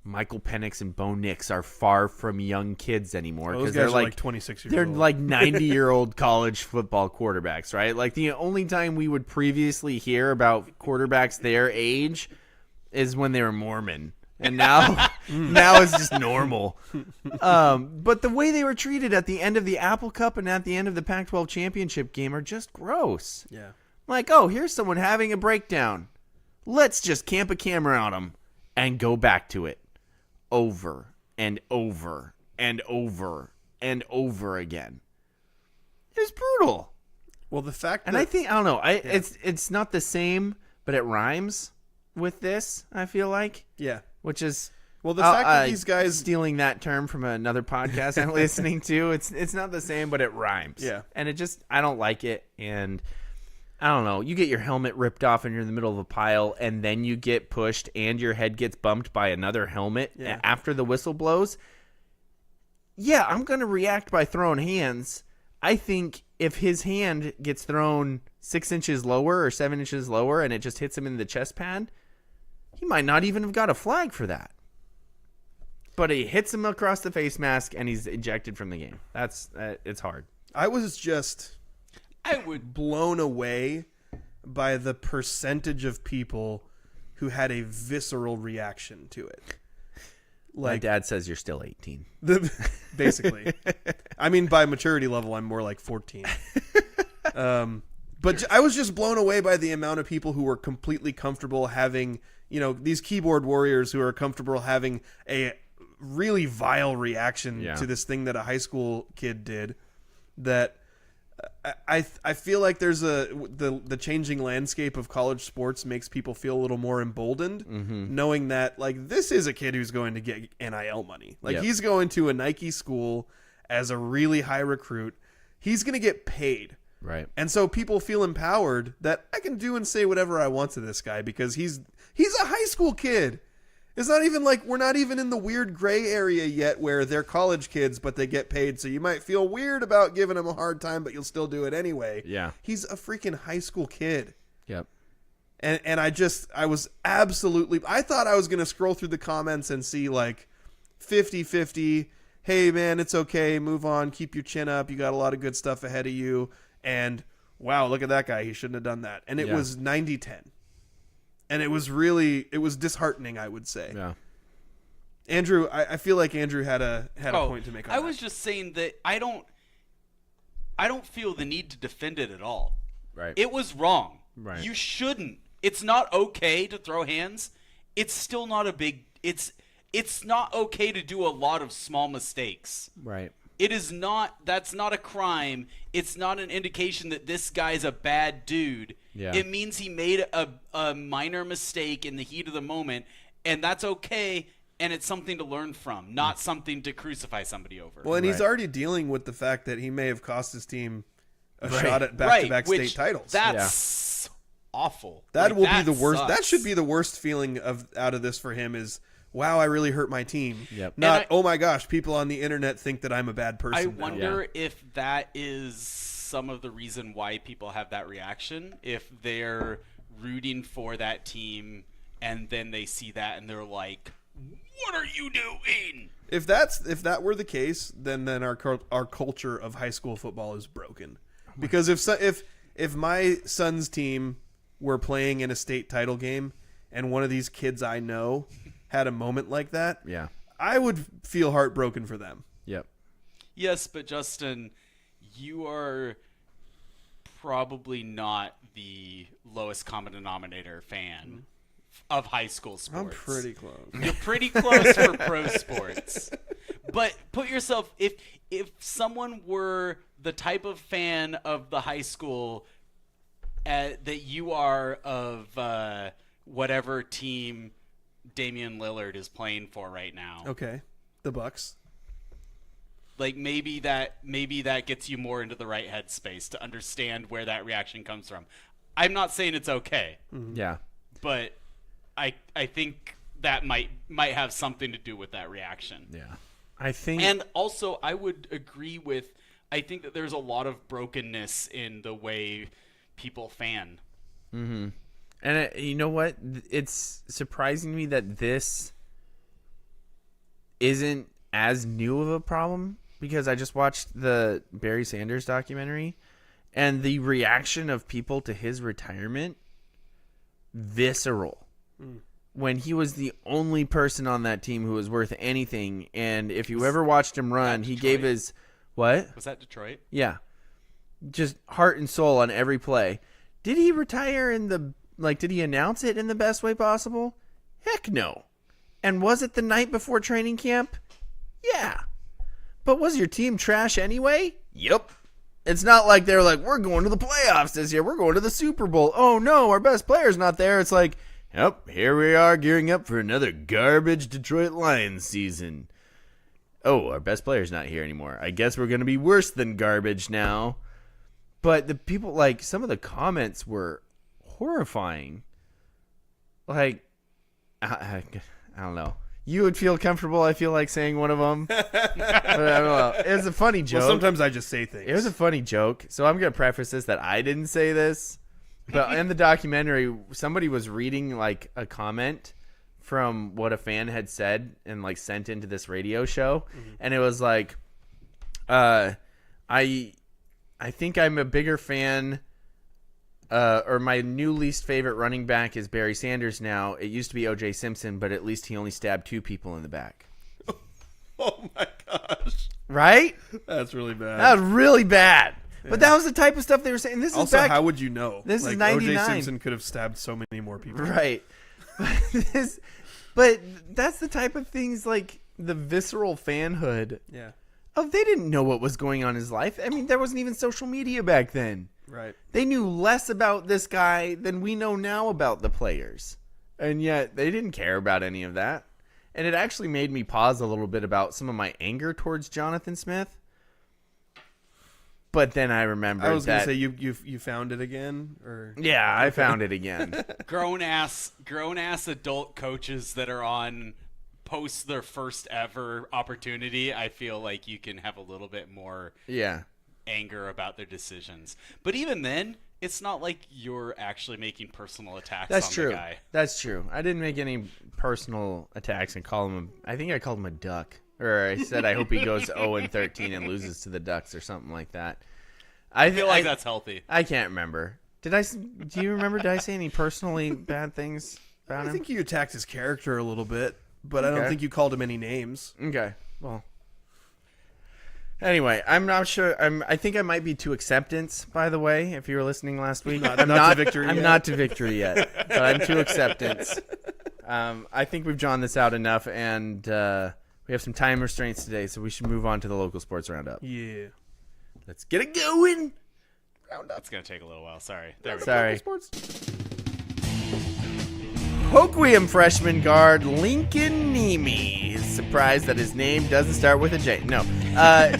Michael Penix and Bo Nix are far from young kids anymore, because they're 26 years old. They're 90-year-old college football quarterbacks, right? The only time we would previously hear about quarterbacks their age is when they were Mormon. And now it's just normal. But the way they were treated at the end of the Apple Cup and at the end of the Pac-12 championship game are just gross. Yeah. Here's someone having a breakdown. Let's just camp a camera on them and go back to it over and over and over and over again. It's brutal. Well, the fact and that... I don't know. It's not the same, but it rhymes with this, I feel like. Yeah. Which is... Well, the fact that these guys... Stealing that term from another podcast I'm listening to, it's not the same, but it rhymes. Yeah. And it just... I don't like it, and... I don't know. You get your helmet ripped off and you're in the middle of a pile, and then you get pushed and your head gets bumped by another helmet after the whistle blows. Yeah, I'm going to react by throwing hands. I think if his hand gets thrown 6 inches lower or 7 inches lower and it just hits him in the chest pad, he might not even have got a flag for that. But he hits him across the face mask and he's ejected from the game. It's hard. I would blown away by the percentage of people who had a visceral reaction to it. My dad says you're still 18. Basically. I mean, by maturity level, I'm more like 14. But I was just blown away by the amount of people who were completely comfortable having, these keyboard warriors who are comfortable having a really vile reaction to this thing that a high school kid did. That I feel like there's the changing landscape of college sports makes people feel a little more emboldened, knowing that this is a kid who's going to get NIL money. He's going to a Nike school as a really high recruit. He's going to get paid. Right. And so people feel empowered that I can do and say whatever I want to this guy because he's a high school kid. It's not even like we're not even in the weird gray area yet where they're college kids, but they get paid. So you might feel weird about giving them a hard time, but you'll still do it anyway. Yeah. He's a freaking high school kid. Yep. And I was absolutely, I thought I was going to scroll through the comments and see like 50-50. Hey man, it's okay. Move on. Keep your chin up. You got a lot of good stuff ahead of you. And wow, look at that guy. He shouldn't have done that. And it was 90-10. And it was disheartening, I would say. Yeah. Andrew, I feel like Andrew had a point to make on that. I was just saying that I don't feel the need to defend it at all. Right. It was wrong. Right. You shouldn't. It's not okay to throw hands. It's still not a big it's not okay to do a lot of small mistakes. Right. It is not. That's not a crime. It's not an indication that this guy's a bad dude. Yeah. It means he made a minor mistake in the heat of the moment, and that's okay, and it's something to learn from, not something to crucify somebody over. Well, and he's Right. already dealing with the fact that he may have cost his team a shot at back-to-back which state titles. That's awful. That Like, will be the worst. sucks. That should be the worst feeling out of this for him is, wow, I really hurt my team. Yep. Not, And oh my gosh, people on the internet think that I'm a bad person. I now. wonder if that is some of the reason why people have that reaction. If they're rooting for that team and then they see that and they're like, "What are you doing?" If that were the case, then our culture of high school football is broken. Because if my son's team were playing in a state title game and one of these kids I know had a moment like that, Yeah. I would feel heartbroken for them. Yep. Yes, but Justin, you are probably not the lowest common denominator fan of high school sports. I'm pretty close. You're pretty close for pro sports. But put yourself, if someone were the type of fan of the high school that you are of whatever team Damian Lillard is playing for right now. Okay, the Bucks. Like maybe that gets you more into the right headspace to understand where that reaction comes from. I'm not saying it's okay, Yeah. but I think that might have something to do with that reaction. Yeah. I think. And also, I would agree with. I think that there's a lot of brokenness in the way people fan. And you know what? It's surprising me that this isn't as new of a problem, because I just watched the Barry Sanders documentary, and the reaction of people to his retirement, visceral. When he was the only person on that team who was worth anything, and if you ever watched him run, he gave his what? Was that Detroit? Yeah. Just heart and soul on every play. Did he retire did he announce it in the best way possible? Heck no. And was it the night before training camp? Yeah. But was your team trash anyway? Yep. It's not like they were like, we're going to the playoffs this year. We're going to the Super Bowl. Oh no, our best player's not there. It's like, yep, here we are gearing up for another garbage Detroit Lions season. Oh, our best player's not here anymore. I guess we're going to be worse than garbage now. But the people, like, some of the comments were horrifying. Like, I don't know. You would feel comfortable, I feel like, saying one of them. But I don't know. It was a funny joke. Well, sometimes I just say things. It was a funny joke. So I'm going to preface this that I didn't say this. But in the documentary, somebody was reading, like, a comment from what a fan had said and, like, sent into this radio show. And it was like, I think I'm a bigger fan, or my new least favorite running back is Barry Sanders now. It used to be O.J. Simpson, but at least he only stabbed 2 people in the back. Oh my gosh, Right? that's really bad. That was really bad. But that was the type of stuff they were saying. This is Also, back. how would you know? This is like, 99. O.J. Simpson could have stabbed so many more people. Right. But that's the type of things, like the visceral fanhood Yeah. of they didn't know what was going on in his life. I mean, there wasn't even social media back then. Right. They knew less about this guy than we know now about the players. And yet they didn't care about any of that. And it actually made me pause a little bit about some of my anger towards Jonathan Smith. But then I remembered I was going that. to say you found it again, or Yeah, I found it again. Grown ass adult coaches that are on post their first ever opportunity. I feel like you can have a little bit more Yeah. anger about their decisions. But even then, it's not like you're actually making personal attacks That's on true. the guy. That's true. I didn't make any personal attacks and call him. I think I called him a duck, or I said I hope he goes 0-13 and loses to the Ducks or something like that. I feel like that's healthy. I can't remember. Do you remember? Did I say any personally bad things about him? I think you attacked his character a little bit, but I don't think you called him any names. Okay. Well. Anyway, I'm not sure. I think I might be to acceptance. By the way, if you were listening last week, I'm not to victory I'm yet. not to victory yet, but I'm to acceptance. I think we've drawn this out enough, and we have some time restraints today, so we should move on to the local sports roundup. Yeah. Let's get it going. That's going to take a little while. Sorry. There we go. Sorry. Sports. Hoquiam freshman guard Lincoln Neimi is surprised that his name doesn't start with a J. No.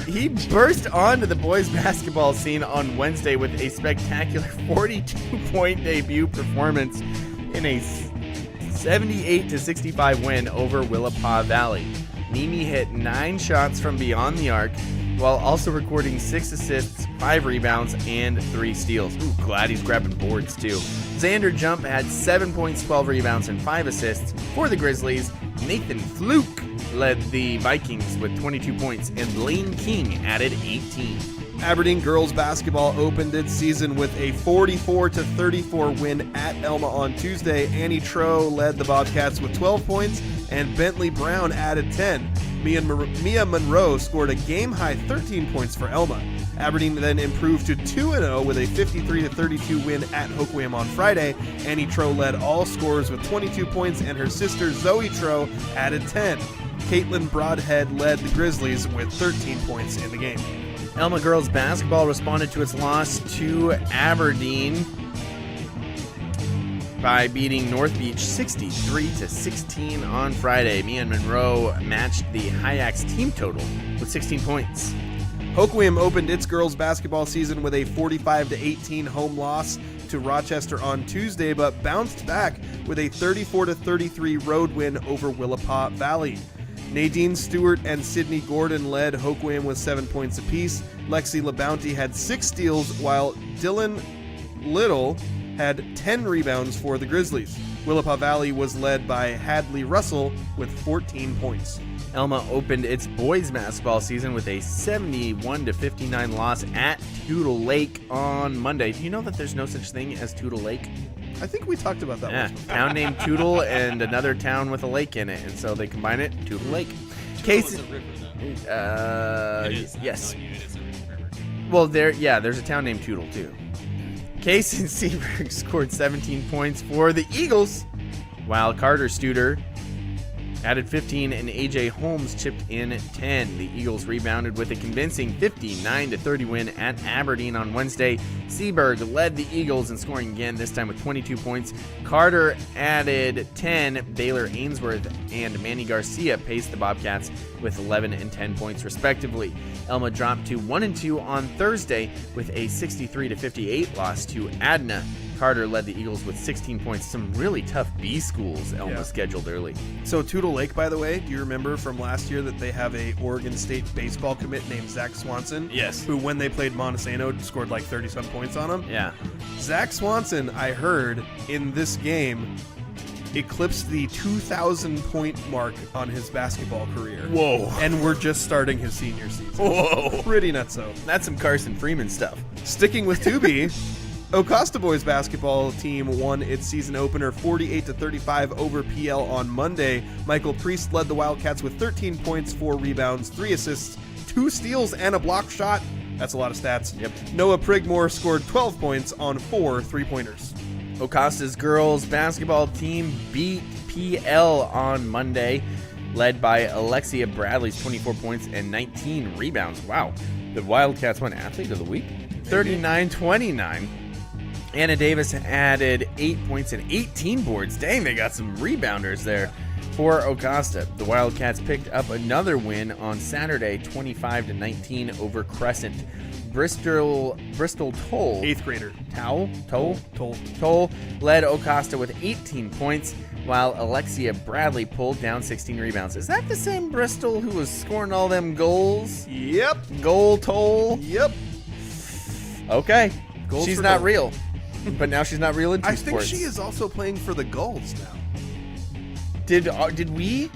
He burst onto the boys basketball scene on Wednesday with a spectacular 42-point debut performance in a 78-65 win over Willapa Valley. Neimi hit 9 shots from beyond the arc, while also recording 6 assists, 5 rebounds, and 3 steals. Ooh, glad he's grabbing boards too. Xander Jump had 7 points, 12 rebounds, and 5 assists for the Grizzlies. Nathan Fluke led the Vikings with 22 points, and Lane King added 18. Aberdeen girls basketball opened its season with a 44-34 win at Elma on Tuesday. Annie Troe led the Bobcats with 12 points, and Bentley Brown added 10. Mia Monroe scored a game-high 13 points for Elma. Aberdeen then improved to 2-0 with a 53-32 win at Hoquiam on Friday. Annie Troe led all scorers with 22 points, and her sister Zoe Troe added 10. Caitlin Broadhead led the Grizzlies with 13 points in the game. Elma girls basketball responded to its loss to Aberdeen by beating North Beach 63-16 on Friday. Mia Monroe matched the Hyaks team total with 16 points. Hoquiam opened its girls basketball season with a 45-18 home loss to Rochester on Tuesday, but bounced back with a 34-33 road win over Willapa Valley. Nadine Stewart and Sydney Gordon led Hoquiam with 7 points apiece. Lexi LaBounty had 6 steals, while Dylan Little had 10 rebounds for the Grizzlies. Willapa Valley was led by Hadley Russell with 14 points. Elma opened its boys basketball season with a 71-59 loss at Tootle Lake on Monday. Do you know that there's no such thing as Tootle Lake? I think we talked about that Yeah, once. town named Tootle and another town with a lake in it, and so they combine it, Tootle Lake. It's a river, though. It is. I'm Yes. telling you, it is a river. Well, there's a town named Tootle too. Case and Seaberg scored 17 points for the Eagles, while Carter Studer added 15 and AJ Holmes chipped in 10. The Eagles rebounded with a convincing 59-30 win at Aberdeen on Wednesday. Seaberg led the Eagles in scoring again, this time with 22 points. Carter added 10. Baylor Ainsworth and Manny Garcia paced the Bobcats with 11 and 10 points respectively. Elma dropped to 1-2 on Thursday with a 63-58 loss to Adna. Carter led the Eagles with 16 points. Some really tough B schools Elma scheduled early. So Tootle Lake, by the way, do you remember from last year that they have a Oregon State baseball commit named Zach Swanson? Yes. Who, when they played Montesano, scored like 30-some points on them? Yeah. Zach Swanson, I heard, in this game, eclipsed the 2,000-point mark on his basketball career. Whoa. And we're just starting his senior season. Whoa. Pretty nutso. That's some Carson Freeman stuff. Sticking with 2B, Ocosta boys basketball team won its season opener 48-35 over PL on Monday. Michael Priest led the Wildcats with 13 points, 4 rebounds, 3 assists, 2 steals, and a block shot. That's a lot of stats. Yep. Noah Prigmore scored 12 points on 4 3-pointers. Ocosta's girls basketball team beat PL on Monday, led by Alexia Bradley's 24 points and 19 rebounds. Wow. The Wildcats won Athlete of the Week. 39-29. Anna Davis added 8 points and 18 boards. Dang, they got some rebounders there for Augusta. The Wildcats picked up another win on Saturday, 25-19 over Crescent. Bristol Toll. 8th grader. Toll led Augusta with 18 points, while Alexia Bradley pulled down 16 rebounds. Is that the same Bristol who was scoring all them goals? Yep. Goal Toll? Yep. Okay. Goals She's for not Toll. real. But now she's not real in two I think sports. she is also playing for the Gulls now. Did we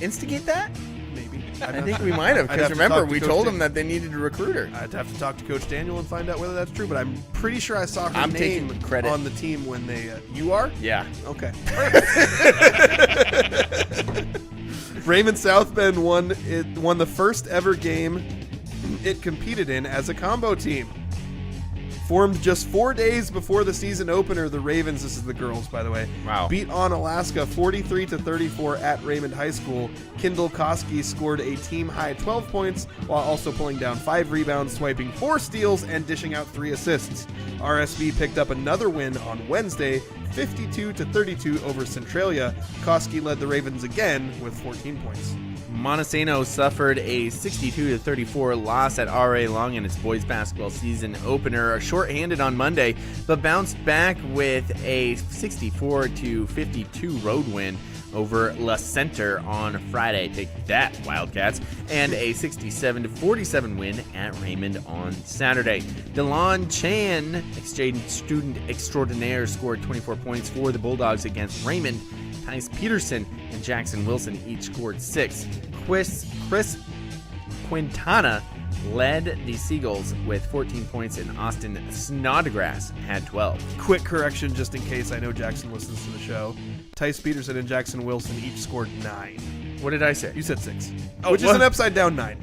instigate that? Maybe. I think we might have, I'd because to remember, talk to we Coach told Dan- them that they needed a recruiter. I'd have to talk to Coach Daniel and find out whether that's true, but I'm pretty sure I saw her I'm name taking credit. on the team when they... you are? Yeah. Okay. Raymond South Bend won the first ever game it competed in as a combo team. Formed just 4 days before the season opener, the Ravens, this is the girls, by the way, Wow. beat on Alaska 43-34 at Raymond High School. Kendall Koski scored a team-high 12 points while also pulling down 5 rebounds, swiping 4 steals, and dishing out 3 assists. RSB picked up another win on Wednesday, 52-32 over Centralia. Koski led the Ravens again with 14 points. Montesano suffered a 62-34 loss at R.A. Long in its boys basketball season opener, shorthanded on Monday, but bounced back with a 64-52 road win over La Center on Friday. Take that, Wildcats. And a 67-47 win at Raymond on Saturday. DeLon Chan, exchange student extraordinaire, scored 24 points for the Bulldogs against Raymond. Tice Peterson and Jackson Wilson each scored 6. Chris Quintana led the Seagulls with 14 points, and Austin Snodgrass had 12. Quick correction, just in case I know Jackson listens to the show. Tice Peterson and Jackson Wilson each scored 9. What did I say? You said 6, Oh, which is what? an upside down 9.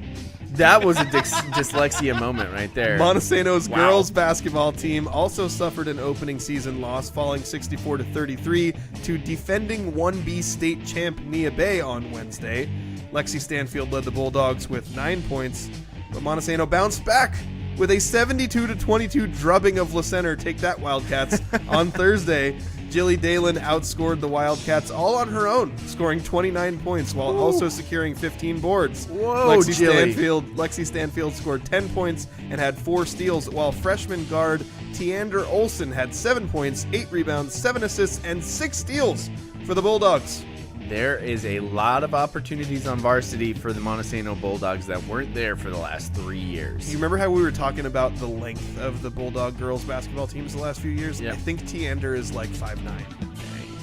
That was a dyslexia moment right there. Montesano's Wow. girls basketball team also suffered an opening season loss, falling 64-33 to defending 1B state champ Nia Bay on Wednesday. Lexi Stanfield led the Bulldogs with 9 points, but Montesano bounced back with a 72-22 drubbing of La Center. Take that, Wildcats, on Thursday. Jilly Dalen outscored the Wildcats all on her own, scoring 29 points while also securing 15 boards. Whoa, Jilly. Lexi Stanfield scored 10 points and had 4 steals, while freshman guard Tiander Olsen had 7 points, 8 rebounds, 7 assists, and 6 steals for the Bulldogs. There is a lot of opportunities on varsity for the Montesano Bulldogs that weren't there for the last 3 years. You remember how we were talking about the length of the Bulldog girls basketball teams the last few years? Yeah. I think Tiander is like 5'9",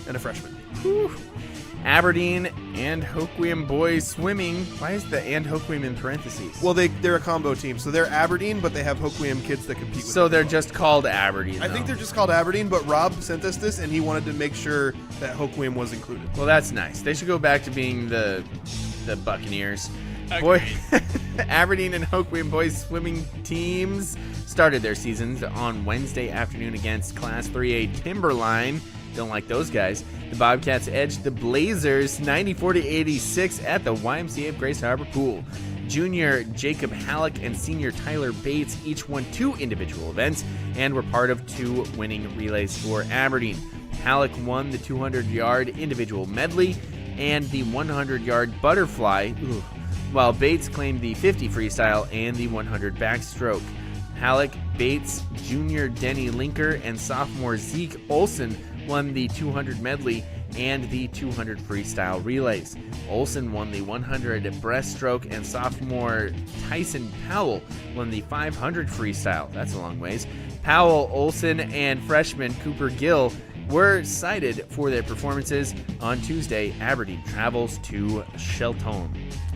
and a freshman. Aberdeen and Hoquiam boys swimming. Why is the and Hoquiam in parentheses? Well, they're a combo team, so they're Aberdeen, but they have Hoquiam kids that compete with so them. they're just called Aberdeen. I think though. they're just called Aberdeen, but Rob sent us this, and he wanted to make sure that Hoquiam was included. Well, that's nice. They should go back to being the Buccaneers. Boy, Aberdeen and Hoquiam boys swimming teams started their seasons on Wednesday afternoon against Class 3A Timberline. Don't like those guys. The Bobcats edged the Blazers 94-86 at the YMCA of Grace Harbor Pool. Junior Jacob Halleck and senior Tyler Bates each won 2 individual events and were part of 2 winning relays for Aberdeen. Halleck won the 200-yard individual medley and the 100-yard butterfly, while Bates claimed the 50 freestyle and the 100 backstroke. Halleck, Bates, junior Denny Linker, and sophomore Zeke Olsen won the 200 medley and the 200 freestyle relays. Olsen won the 100 breaststroke, and sophomore Tyson Powell won the 500 freestyle. That's a long ways. Powell, Olsen, and freshman Cooper Gill were cited for their performances. On Tuesday, Aberdeen travels to Shelton.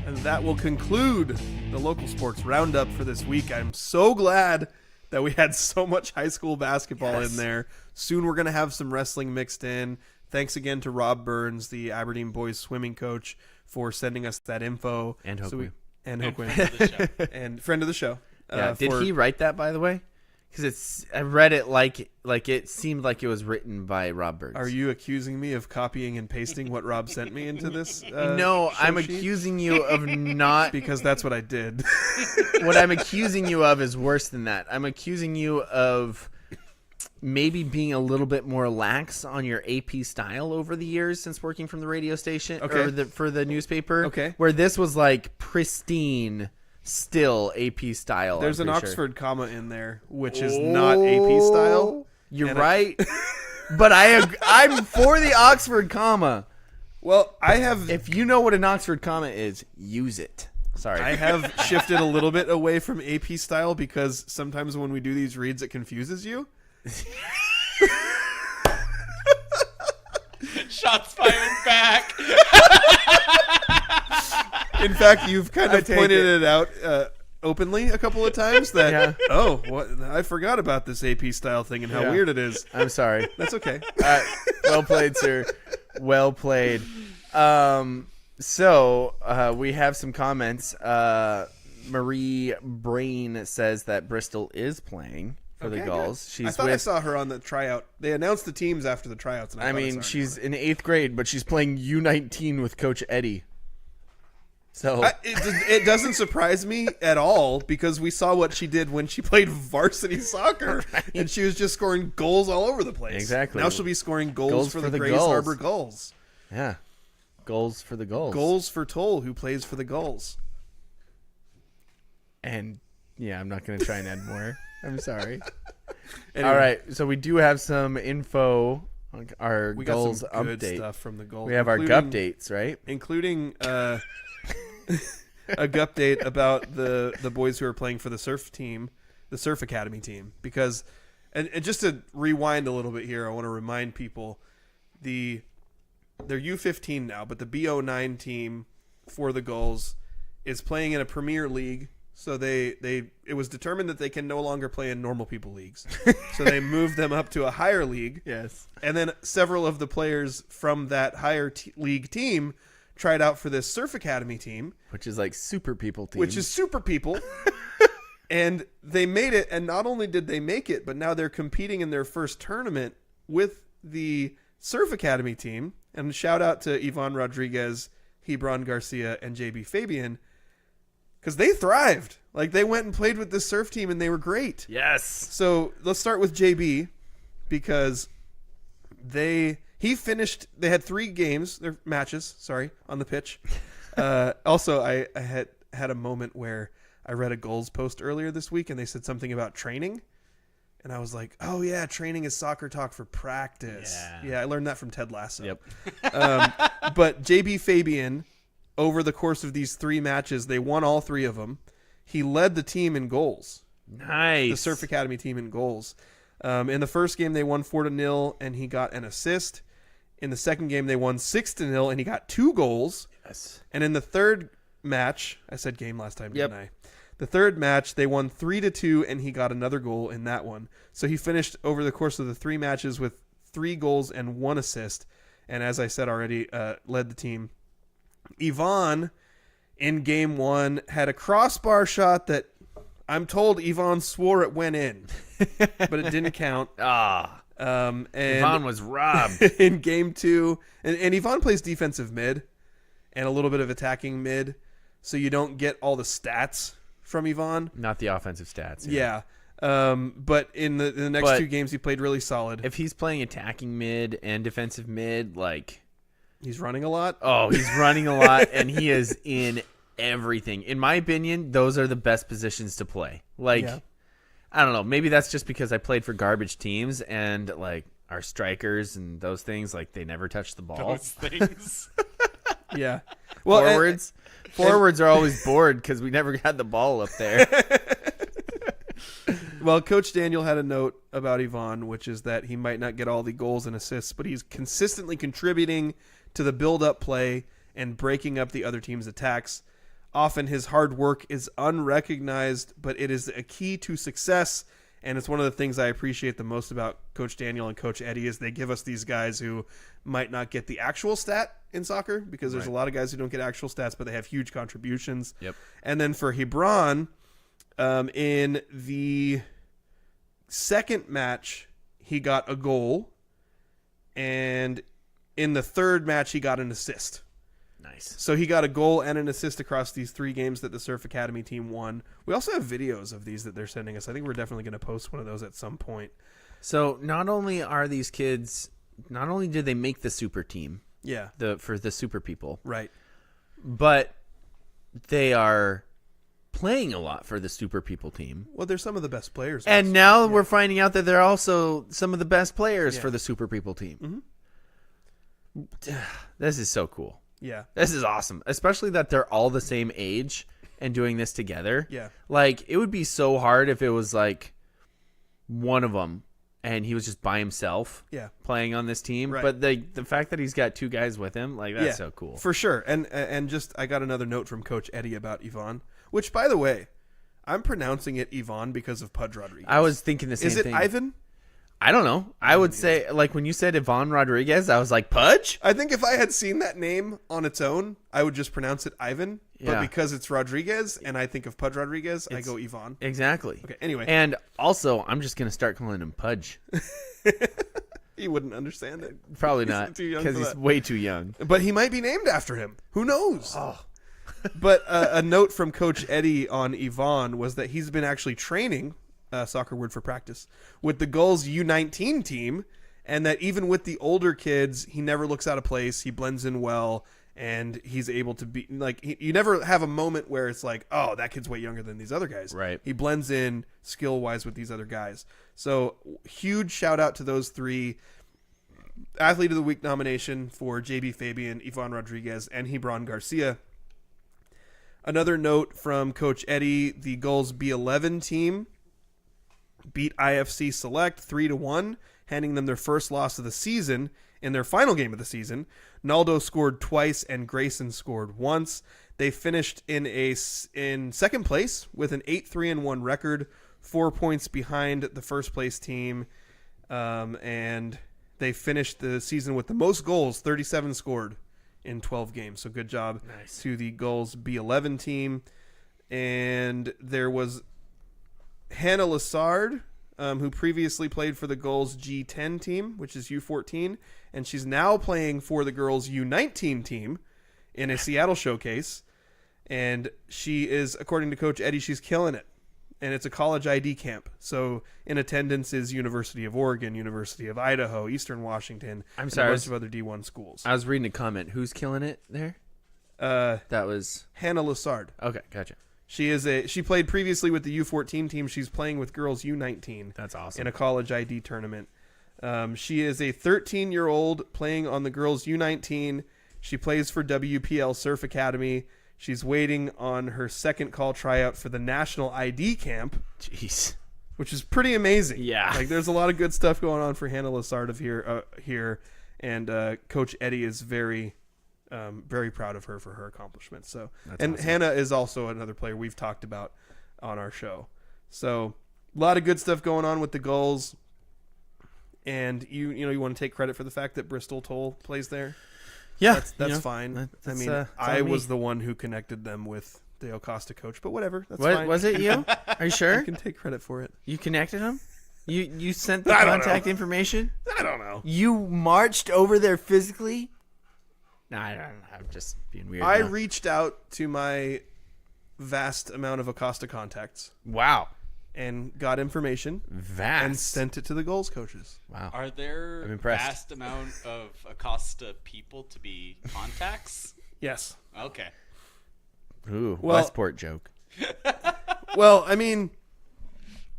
And that will conclude the local sports roundup for this week. I'm so glad that we had so much high school basketball in there. Soon we're going to have some wrestling mixed in. Thanks again to Rob Burns, the Aberdeen boys swimming coach, for sending us that info. And Hoquiam. And Hoquiam. And friend of the show. Yeah, did he write that, by the way? Because I read it like it seemed like it was written by Rob Burns. Are you accusing me of copying and pasting what Rob sent me into this? No, I'm show sheet? accusing you of not. Because that's what I did. What I'm accusing you of is worse than that. I'm accusing you of maybe being a little bit more lax on your AP style over the years since working from the radio station or for the newspaper. Okay. Where this was like pristine, still AP style. There's an I'm pretty Oxford comma in there, which is not AP style. You're right. But I'm for the Oxford comma. Well, I have. If you know what an Oxford comma is, use it. Sorry. I have shifted a little bit away from AP style because sometimes when we do these reads, it confuses you. Shots fired back. In fact, you've kind of pointed it out openly a couple of times that, I forgot about this AP style thing and how weird it is. I'm sorry. That's okay. Well played, sir. Well played. So we have some comments. Marie Brain says that Bristol is playing for the Gulls. I thought I saw her on the tryout. They announced the teams after the tryouts. And I mean, she's in 8th grade, but she's playing U19 with Coach Eddie. So it doesn't surprise me at all because we saw what she did when she played varsity soccer, and she was just scoring goals all over the place. Exactly. Now she'll be scoring goals for the Grays Gulls. Harbor Gulls. Yeah. Goals for the Gulls. Goals for Toll, who plays for the Gulls. And, yeah, I'm not going to try and add more. I'm sorry. Anyway, all right, so we do have some info on our we Gulls got some good update. stuff from the Gulls. We have our updates, right? Including a update about the boys who are playing for the surf team, the Surf Academy team. Because, and just to rewind a little bit here, I want to remind people, they're U15 now, but the B09 team for the Gulls is playing in a Premier League. So it was determined that they can no longer play in normal people leagues. So they moved them up to a higher league. Yes. And then several of the players from that higher league team tried out for this Surf Academy team. Which is like super people team. Which is super people. And they made it. And not only did they make it, but now they're competing in their first tournament with the Surf Academy team. And shout out to Ivan Rodriguez, Hebron Garcia, and JB Fabian. Because they thrived. Like, they went and played with this surf team, and they were great. Yes. So, let's start with JB, because he finished, they had 3 games, their matches, on the pitch. Also, I had a moment where I read a Gulls post earlier this week, and they said something about training. And I was like, oh, yeah, training is soccer talk for practice. Yeah, I learned that from Ted Lasso. Yep. But JB Fabian, over the course of these 3 matches, they won all 3 of them. He led the team in goals. Nice. The Surf Academy team in goals. In the first game, they won 4-0, and he got an assist. In the second game, they won 6-0, and he got 2 goals. Yes. And in the third match, I said game last time, Yep. didn't I? The third match, they won 3-2, and he got another goal in that one. So he finished over the course of the 3 matches with 3 goals and 1 assist. And as I said already, led the team. Yvonne, in game 1, had a crossbar shot that I'm told Yvonne swore it went in, but it didn't count. And Yvonne was robbed. in game 2. And Yvonne plays defensive mid and a little bit of attacking mid, so you don't get all the stats from Yvonne. Not the offensive stats. Yeah. But in the next 2 games, he played really solid. If he's playing attacking mid and defensive mid, like... He's running a lot. Oh, he's running a lot, and he is in everything. In my opinion, those are the best positions to play. Like, Yeah. I don't know. Maybe that's just because I played for garbage teams, and, like, our strikers and those things, like, they never touch the ball. Those things. Yeah. Well, Forwards are always bored because we never had the ball up there. Well, Coach Daniel had a note about Yvonne, which is that he might not get all the goals and assists, but he's consistently contributing to the build-up play and breaking up the other team's attacks. Often his hard work is unrecognized, but it is a key to success, and it's one of the things I appreciate the most about Coach Daniel and Coach Eddie is they give us these guys who might not get the actual stat in soccer, because there's a lot of guys who don't get actual stats, but they have huge contributions. Yep. And then for Hebron, in the second match, he got a goal, and in the third match, he got an assist. Nice. So he got a goal and an assist across these 3 games that the Surf Academy team won. We also have videos of these that they're sending us. I think we're definitely going to post one of those at some point. So not only are these kids, not only did they make the super team, Yeah. for the super people, Right. but they are playing a lot for the super people team. Well, they're some of the best players. And now we're finding out that they're also some of the best players for the super people team. This is so cool. Yeah. This is awesome, especially that they're all the same age and doing this together. Yeah. Like, it would be so hard if it was like one of them and he was just by himself playing on this team. Right. But the fact that he's got two guys with him, like, that's so cool. For sure. And just I got another note from Coach Eddie about Yvonne, which, by the way, I'm pronouncing it Yvonne because of Pudge Rodriguez. I was thinking the same thing. Is it Ivan? I don't know. I would say, like, when you said Yvonne Rodriguez, I was like, Pudge? I think if I had seen that name on its own, I would just pronounce it Ivan. But Yeah. because it's Rodriguez and I think of Pudge Rodriguez, I go Yvonne. Exactly. Okay, anyway. And also, I'm just going to start calling him Pudge. He wouldn't understand it. Probably He's not, too young because for he's that. way too young. But he might be named after him. Who knows? But a note from Coach Eddie on Yvonne was that he's been actually training, soccer word for practice, with the Gulls U19 team, and that even with the older kids, he never looks out of place. He blends in well, and he's able to be like, you never have a moment where it's like, oh, that kid's way younger than these other guys. Right. He blends in skill wise with these other guys. So huge shout out to those three. Athlete of the Week nomination for JB Fabian, Yvonne Rodriguez, and Hebron Garcia. Another note from Coach Eddie, the Gulls B11 team beat IFC Select 3-1, handing them their first loss of the season in their final game of the season. Naldo scored twice and Grayson scored once. They finished in second place with an 8-3-1 record, 4 points behind the first place team, and they finished the season with the most goals, 37 scored in 12 games. So good job to the Gulls B11 team. And there was Hannah Lassard, who previously played for the Gulls G10 team, which is U14, and she's now playing for the girls U19 team in a Seattle showcase. And she is, according to Coach Eddie, she's killing it. And it's a college ID camp. So in attendance is University of Oregon, University of Idaho, Eastern Washington, and a bunch of other D1 schools. I was reading a comment. Who's killing it there? That was Hannah Lassard. Okay, gotcha. She played previously with the U14 team. She's playing with girls U19. That's awesome. In a college ID tournament. She is a 13-year-old playing on the girls U19. She plays for WPL Surf Academy. She's waiting on her second call tryout for the National ID Camp. Jeez. Which is pretty amazing. Yeah. Like, there's a lot of good stuff going on for Hannah Lassard here. And Coach Eddie is very, very proud of her for her accomplishments. So, awesome. Hannah is also another player we've talked about on our show. So, a lot of good stuff going on with the Gulls. And you want to take credit for the fact that Bristol Toll plays there? Yeah, that's fine. I mean, I was the one who connected them with the Acosta coach, but whatever. That's fine. Was it you? Are you sure? I can take credit for it. You connected him? You sent the contact information? I don't know. You marched over there physically? No, I don't know. I'm just being weird. I now. reached out to my vast amount of Acosta contacts. Wow. And got information. Vast. And sent it to the goals coaches. Wow. Are there I'm impressed. vast amount of Acosta people to be contacts? Yes. Okay. Ooh, Well- Westport joke. Well, I mean,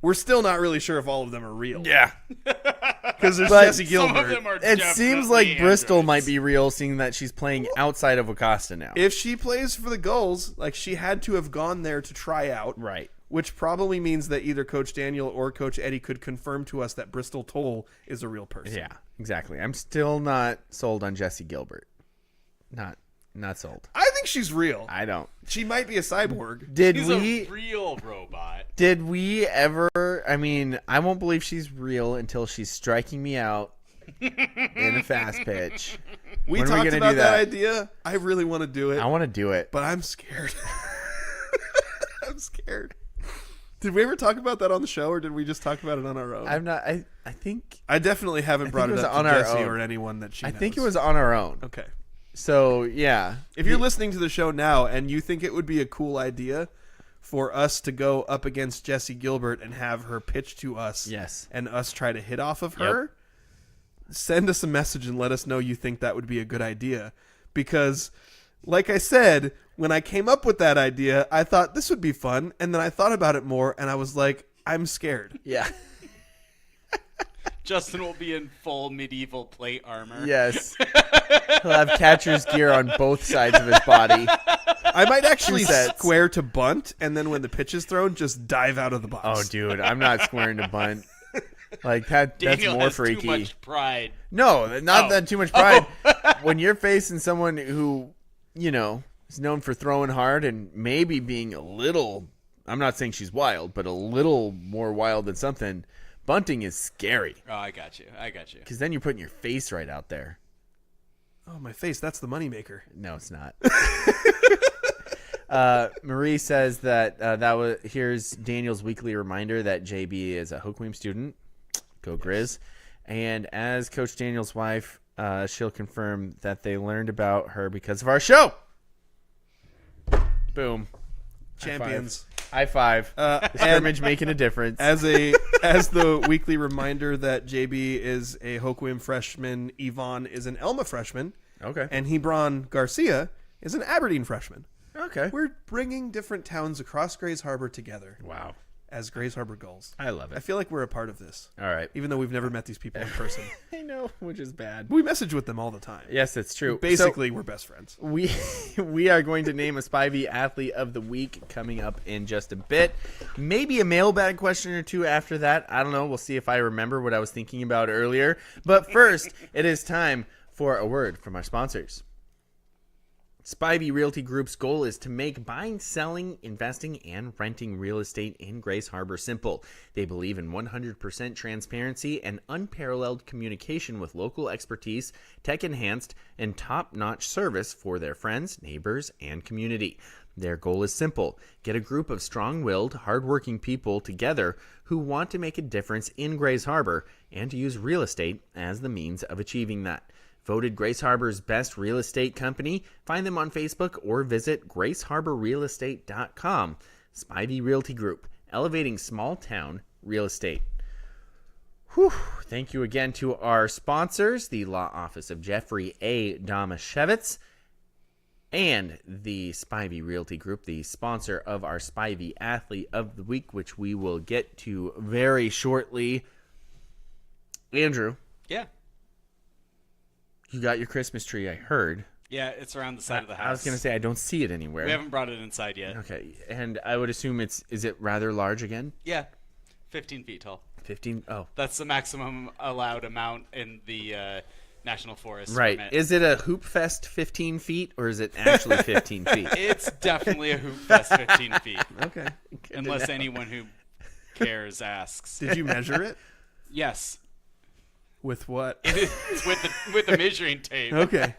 we're still not really sure if all of them are real. Yeah. Because there's But Jesse Some of Gilbert. them are It seems like definitely Bristol androids. might be real, seeing that she's playing outside of Acosta now. If she plays for the Gulls, like, she had to have gone there to try out. Right. Which probably means that either Coach Daniel or Coach Eddie could confirm to us that Bristol Toll is a real person. Yeah, exactly. I'm still not sold on Jesse Gilbert. Not sold. I think she's real. I don't. She might be a cyborg. Did He's we? a real robot. Did we ever? I mean, I won't believe she's real until she's striking me out in a fast pitch. We When are we talked gonna about do that that? idea. I really want to do it, I want to do it. but I'm scared. I'm scared. Did we ever talk about that on the show, or did we just talk about it on our own? I'm not. I think. I definitely haven't brought it it was up on to our Jesse own. or anyone that she I knows. think it was on our own. Okay. So yeah. If you're listening to the show now and you think it would be a cool idea for us to go up against Jessie Gilbert and have her pitch to us. Yes. And us try to hit off of her. Send us a message and let us know you think that would be a good idea. Because, like I said, when I came up with that idea, I thought this would be fun. And then I thought about it more, and I was like, I'm scared. Yeah. Justin will be in full medieval plate armor. Yes. He'll have catcher's gear on both sides of his body. I might actually sets. square to bunt, and then when the pitch is thrown, just dive out of the box. Oh, dude, I'm not squaring to bunt. Like that's Daniel more has freaky. too much pride. No, not that too much pride. When you're facing someone who, is known for throwing hard and maybe being a little, I'm not saying she's wild, but a little more wild than something, bunting is scary. Oh, I got you. Because then you're putting your face right out there. Oh, my face. That's the moneymaker. No, it's not. Marie says that here's Daniel's weekly reminder that JB is a Hoquiam student. Go Grizz. And as Coach Daniel's wife, she'll confirm that they learned about her because of our show. Boom. Champions. High five. The scrimmage making a difference. As the weekly reminder that JB is a Hoquiam freshman, Yvonne is an Elma freshman, Okay. and Hebron Garcia is an Aberdeen freshman. Okay. We're bringing different towns across Grays Harbor together Wow. as Grays Harbor Gulls. I love I it. feel like we're a part of this, All right. even though we've never met these people in person. I know, which is bad. We message with them all the time. Yes, that's true. Basically, we're best friends. We are going to name a Spivey Athlete of the Week coming up in just a bit. Maybe a mailbag question or two after that. I don't know. We'll see if I remember what I was thinking about earlier. But first, it is time for a word from our sponsors. Spivey Realty Group's goal is to make buying, selling, investing, and renting real estate in Grays Harbor simple. They believe in 100% transparency and unparalleled communication with local expertise, tech-enhanced, and top-notch service for their friends, neighbors, and community. Their goal is simple: get a group of strong-willed, hardworking people together who want to make a difference in Grays Harbor and to use real estate as the means of achieving that. Voted Grays Harbor's best real estate company. Find them on Facebook or visit graceharborrealestate.com. Spivey Realty Group, elevating small town real estate. Whew. Thank you again to our sponsors, the Law Office of Jeffrey A. Domashevitz and the Spivey Realty Group, the sponsor of our Spivey Athlete of the Week, which we will get to very shortly. Andrew. Yeah. You got your Christmas tree, I heard. Yeah, it's around the side of the house. I was going to say, I don't see it anywhere. We haven't brought it inside yet. Okay, and I would assume is it rather large again? Yeah, 15 feet tall. 15? Oh. That's the maximum allowed amount in the National Forest. Right. permit. Is it a Hoop Fest 15 feet, or is it actually 15 feet? It's definitely a Hoop Fest 15 feet. Okay. Unless anyone who cares asks. Did you measure it? Yes. With what? It's with the measuring tape. Okay.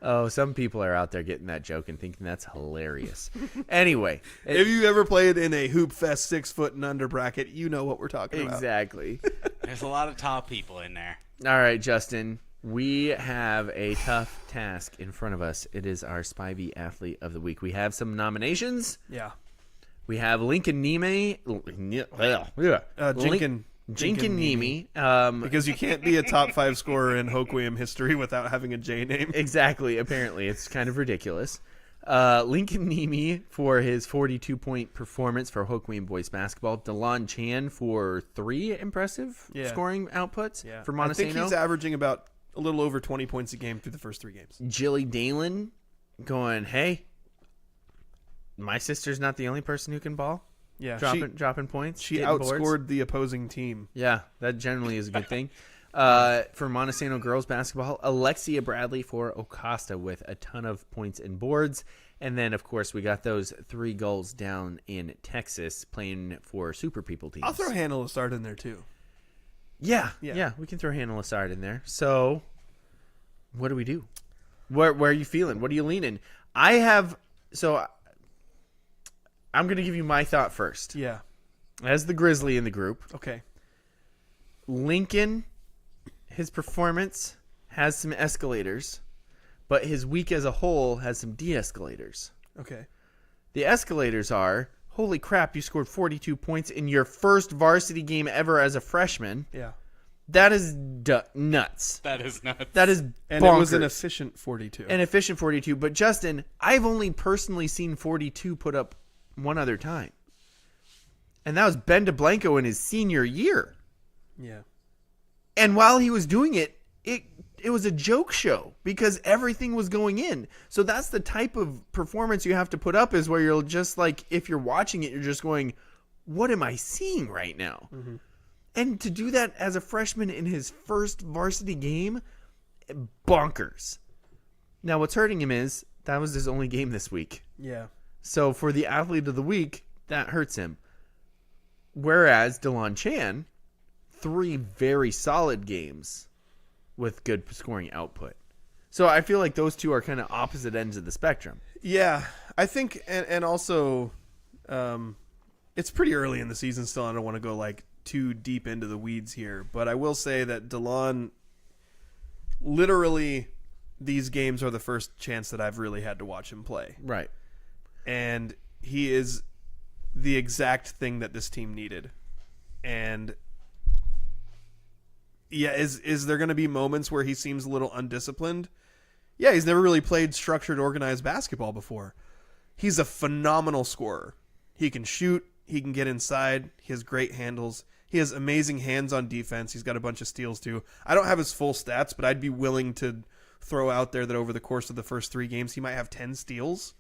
Oh, some people are out there getting that joke and thinking that's hilarious. Anyway. If you ever played in a Hoop Fest 6 foot and under bracket, you know what we're talking about. Exactly. There's a lot of tall people in there. All right, Justin. We have a tough task in front of us. It is our Spivey Athlete of the Week. We have some nominations. Yeah. We have Lincoln Neimi. Jinkin Neimi. Because you can't be a top 5 scorer in Hoquiam history without having a J name. Exactly. Apparently, it's kind of ridiculous. Lincoln Neimi for his 42-point performance for Hoquiam boys basketball. Delon Chan for 3 impressive scoring outputs for Montesano. I think he's averaging about a little over 20 points a game through the first 3 games. Jilly Dalen going, hey, my sister's not the only person who can ball. Yeah, dropping points. She getting outscored boards. the opposing team. Yeah, that generally is a good thing. For Montesano girls basketball, Alexia Bradley for Ocasta with a ton of points and boards. And then, of course, we got those 3 goals down in Texas playing for Super People teams. I'll throw Hannah Lassard in there, too. Yeah, we can throw Hannah Lassard in there. So, what do we do? Where are you feeling? What are you leaning? I'm going to give you my thought first. Yeah. As the Grizzly in the group. Okay. Lincoln, his performance has some escalators, but his week as a whole has some de-escalators. Okay. The escalators are, holy crap, you scored 42 points in your first varsity game ever as a freshman. Yeah. That is nuts. That is nuts. That is And bonkers. it was an efficient 42. An efficient 42. But Justin, I've only personally seen 42 put up one other time. And that was Ben DeBlanco in his senior year. Yeah. And while he was doing it, it was a joke show because everything was going in. So that's the type of performance you have to put up, is where you're just like, if you're watching it, you're just going, what am I seeing right now? Mm-hmm. And to do that as a freshman in his first varsity game, bonkers. Now, what's hurting him is that was his only game this week. Yeah. So for the athlete of the week, that hurts him. Whereas DeLon Chan, 3 very solid games with good scoring output. So I feel like those two are kind of opposite ends of the spectrum. Yeah. I think, and also, it's pretty early in the season still. I don't want to go like too deep into the weeds here, but I will say that DeLon, literally, these games are the first chance that I've really had to watch him play. Right. And he is the exact thing that this team needed. And yeah, is there going to be moments where he seems a little undisciplined? Yeah, he's never really played structured, organized basketball before. He's a phenomenal scorer. He can shoot. He can get inside. He has great handles. He has amazing hands on defense. He's got a bunch of steals too. I don't have his full stats, but I'd be willing to throw out there that over the course of the first 3 games, he might have 10 steals.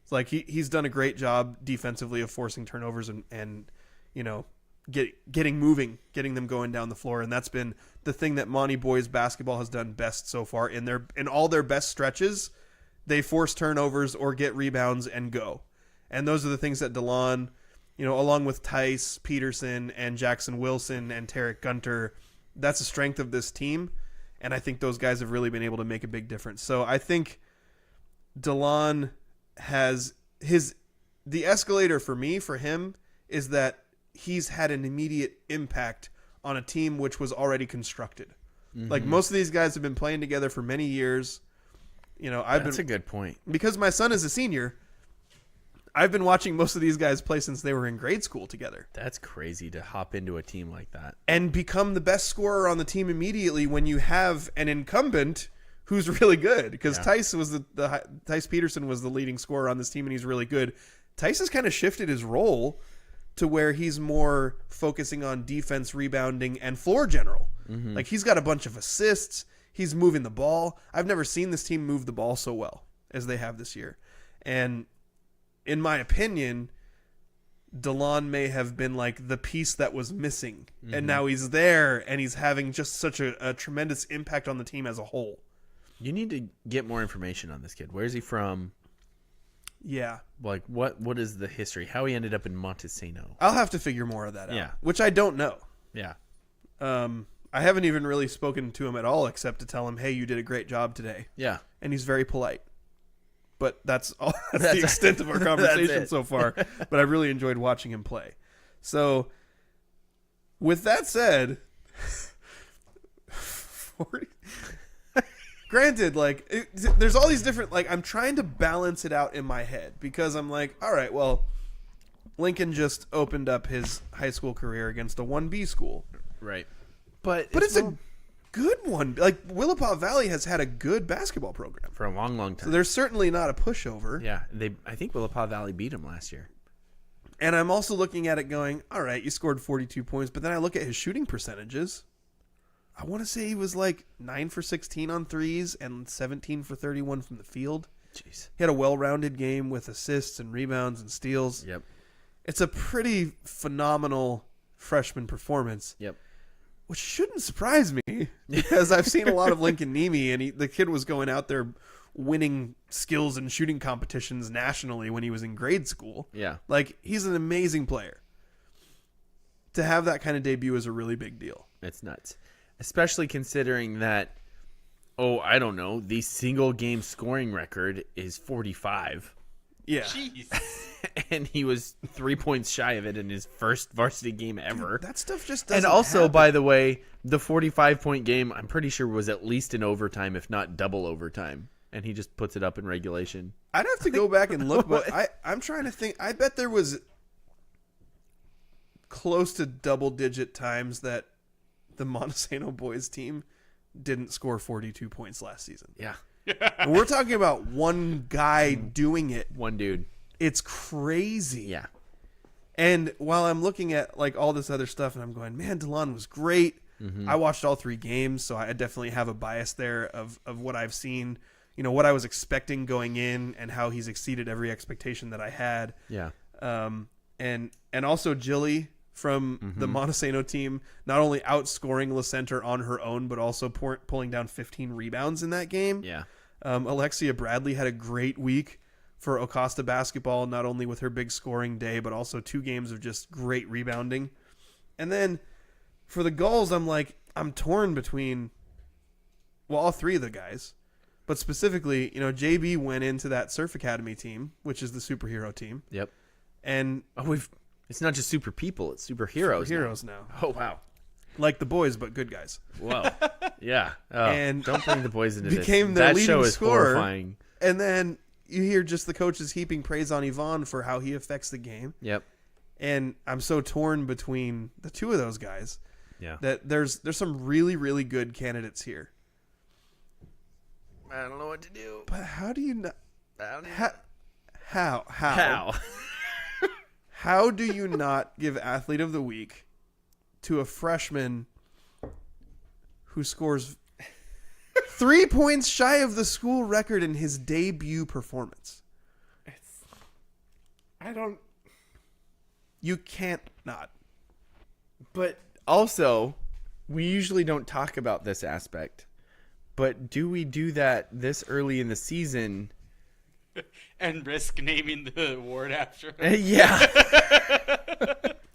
It's like he's done a great job defensively of forcing turnovers and you know, getting moving, getting them going down the floor. And that's been the thing that Monty Boys basketball has done best so far. In all their best stretches, they force turnovers or get rebounds and go. And those are the things that DeLon, you know, along with Tice Peterson and Jackson Wilson and Tarek Gunter, that's a strength of this team. And I think those guys have really been able to make a big difference. So I think DeLon has the escalator for him is that he's had an immediate impact on a team which was already constructed. Mm-hmm. Like most of these guys have been playing together for many years. You know, That's a good point. Because my son is a senior, I've been watching most of these guys play since they were in grade school together. That's crazy to hop into a team like that. And become the best scorer on the team immediately when you have an incumbent who's really good. Because Tice was Tice Peterson was the leading scorer on this team, and he's really good. Tice has kind of shifted his role to where he's more focusing on defense, rebounding, and floor general. Mm-hmm. Like he's got a bunch of assists. He's moving the ball. I've never seen this team move the ball so well as they have this year. And in my opinion, DeLon may have been like the piece that was missing. Mm-hmm. And now he's there, and he's having just such a tremendous impact on the team as a whole. You need to get more information on this kid. Where is he from? Yeah. Like, what is the history? How he ended up in Montesano? I'll have to figure more of that out. Yeah. Which I don't know. Yeah. I haven't even really spoken to him at all except to tell him, hey, you did a great job today. Yeah. And he's very polite. But that's all. That's the extent of our conversation so far. But I really enjoyed watching him play. So, with that said, 40... Granted, like, there's all these different, like, I'm trying to balance it out in my head because I'm like, all right, well, Lincoln just opened up his high school career against a 1B school. Right. But it's a good one. Like, Willapa Valley has had a good basketball program. For a long, long time. So they're certainly not a pushover. Yeah. I think Willapa Valley beat him last year. And I'm also looking at it going, all right, you scored 42 points, but then I look at his shooting percentages. I want to say he was like 9 for 16 on threes and 17 for 31 from the field. Jeez. He had a well-rounded game with assists and rebounds and steals. Yep. It's a pretty phenomenal freshman performance. Yep. Which shouldn't surprise me because I've seen a lot of Lincoln Neimi, and the kid was going out there winning skills and shooting competitions nationally when he was in grade school. Yeah. Like, he's an amazing player. To have that kind of debut is a really big deal. It's nuts. Especially considering that, I don't know, the single game scoring record is 45. Yeah. Jeez. And he was 3 points shy of it in his first varsity game ever. Dude, that stuff just doesn't And also, happen. by the way, the 45-point game, I'm pretty sure was at least in overtime, if not double overtime. and he just puts it up in regulation. I'd have to go back and look, but I'm trying to think. I bet there was close to double-digit times that the Montesano boys team didn't score 42 points last season. Yeah. And we're talking about one guy doing it. One dude. It's crazy. Yeah. And while I'm looking at like all this other stuff and I'm going, man, DeLon was great. I watched all 3 games, so I definitely have a bias there of what I've seen, what I was expecting going in and how he's exceeded every expectation that I had. Yeah. And also Jilly from the Montesano team, not only outscoring LaCenter on her own, but also pulling down 15 rebounds in that game. Yeah. Alexia Bradley had a great week for Acosta basketball, not only with her big scoring day, but also 2 games of just great rebounding. And then for the Gulls, I'm torn between, all 3 of the guys, but specifically, JB went into that Surf Academy team, which is the superhero team. Yep. And it's not just super people, it's superheroes. Superheroes now. Oh, wow. Like the boys, but good guys. Whoa. Yeah. Oh, And don't bring the boys into this. became their That leading show is scorer. horrifying. And then you hear just the coaches heaping praise on Yvonne for how he affects the game. Yep. And I'm so torn between the 2 of those guys. Yeah. That there's some really, really good candidates here. I don't know what to do. But how do you not? How? How? How do you not give Athlete of the Week to a freshman who scores 3 points shy of the school record in his debut performance? You can't not. But also, we usually don't talk about this aspect. But do we do that this early in the season? And risk naming the award after him. Yeah.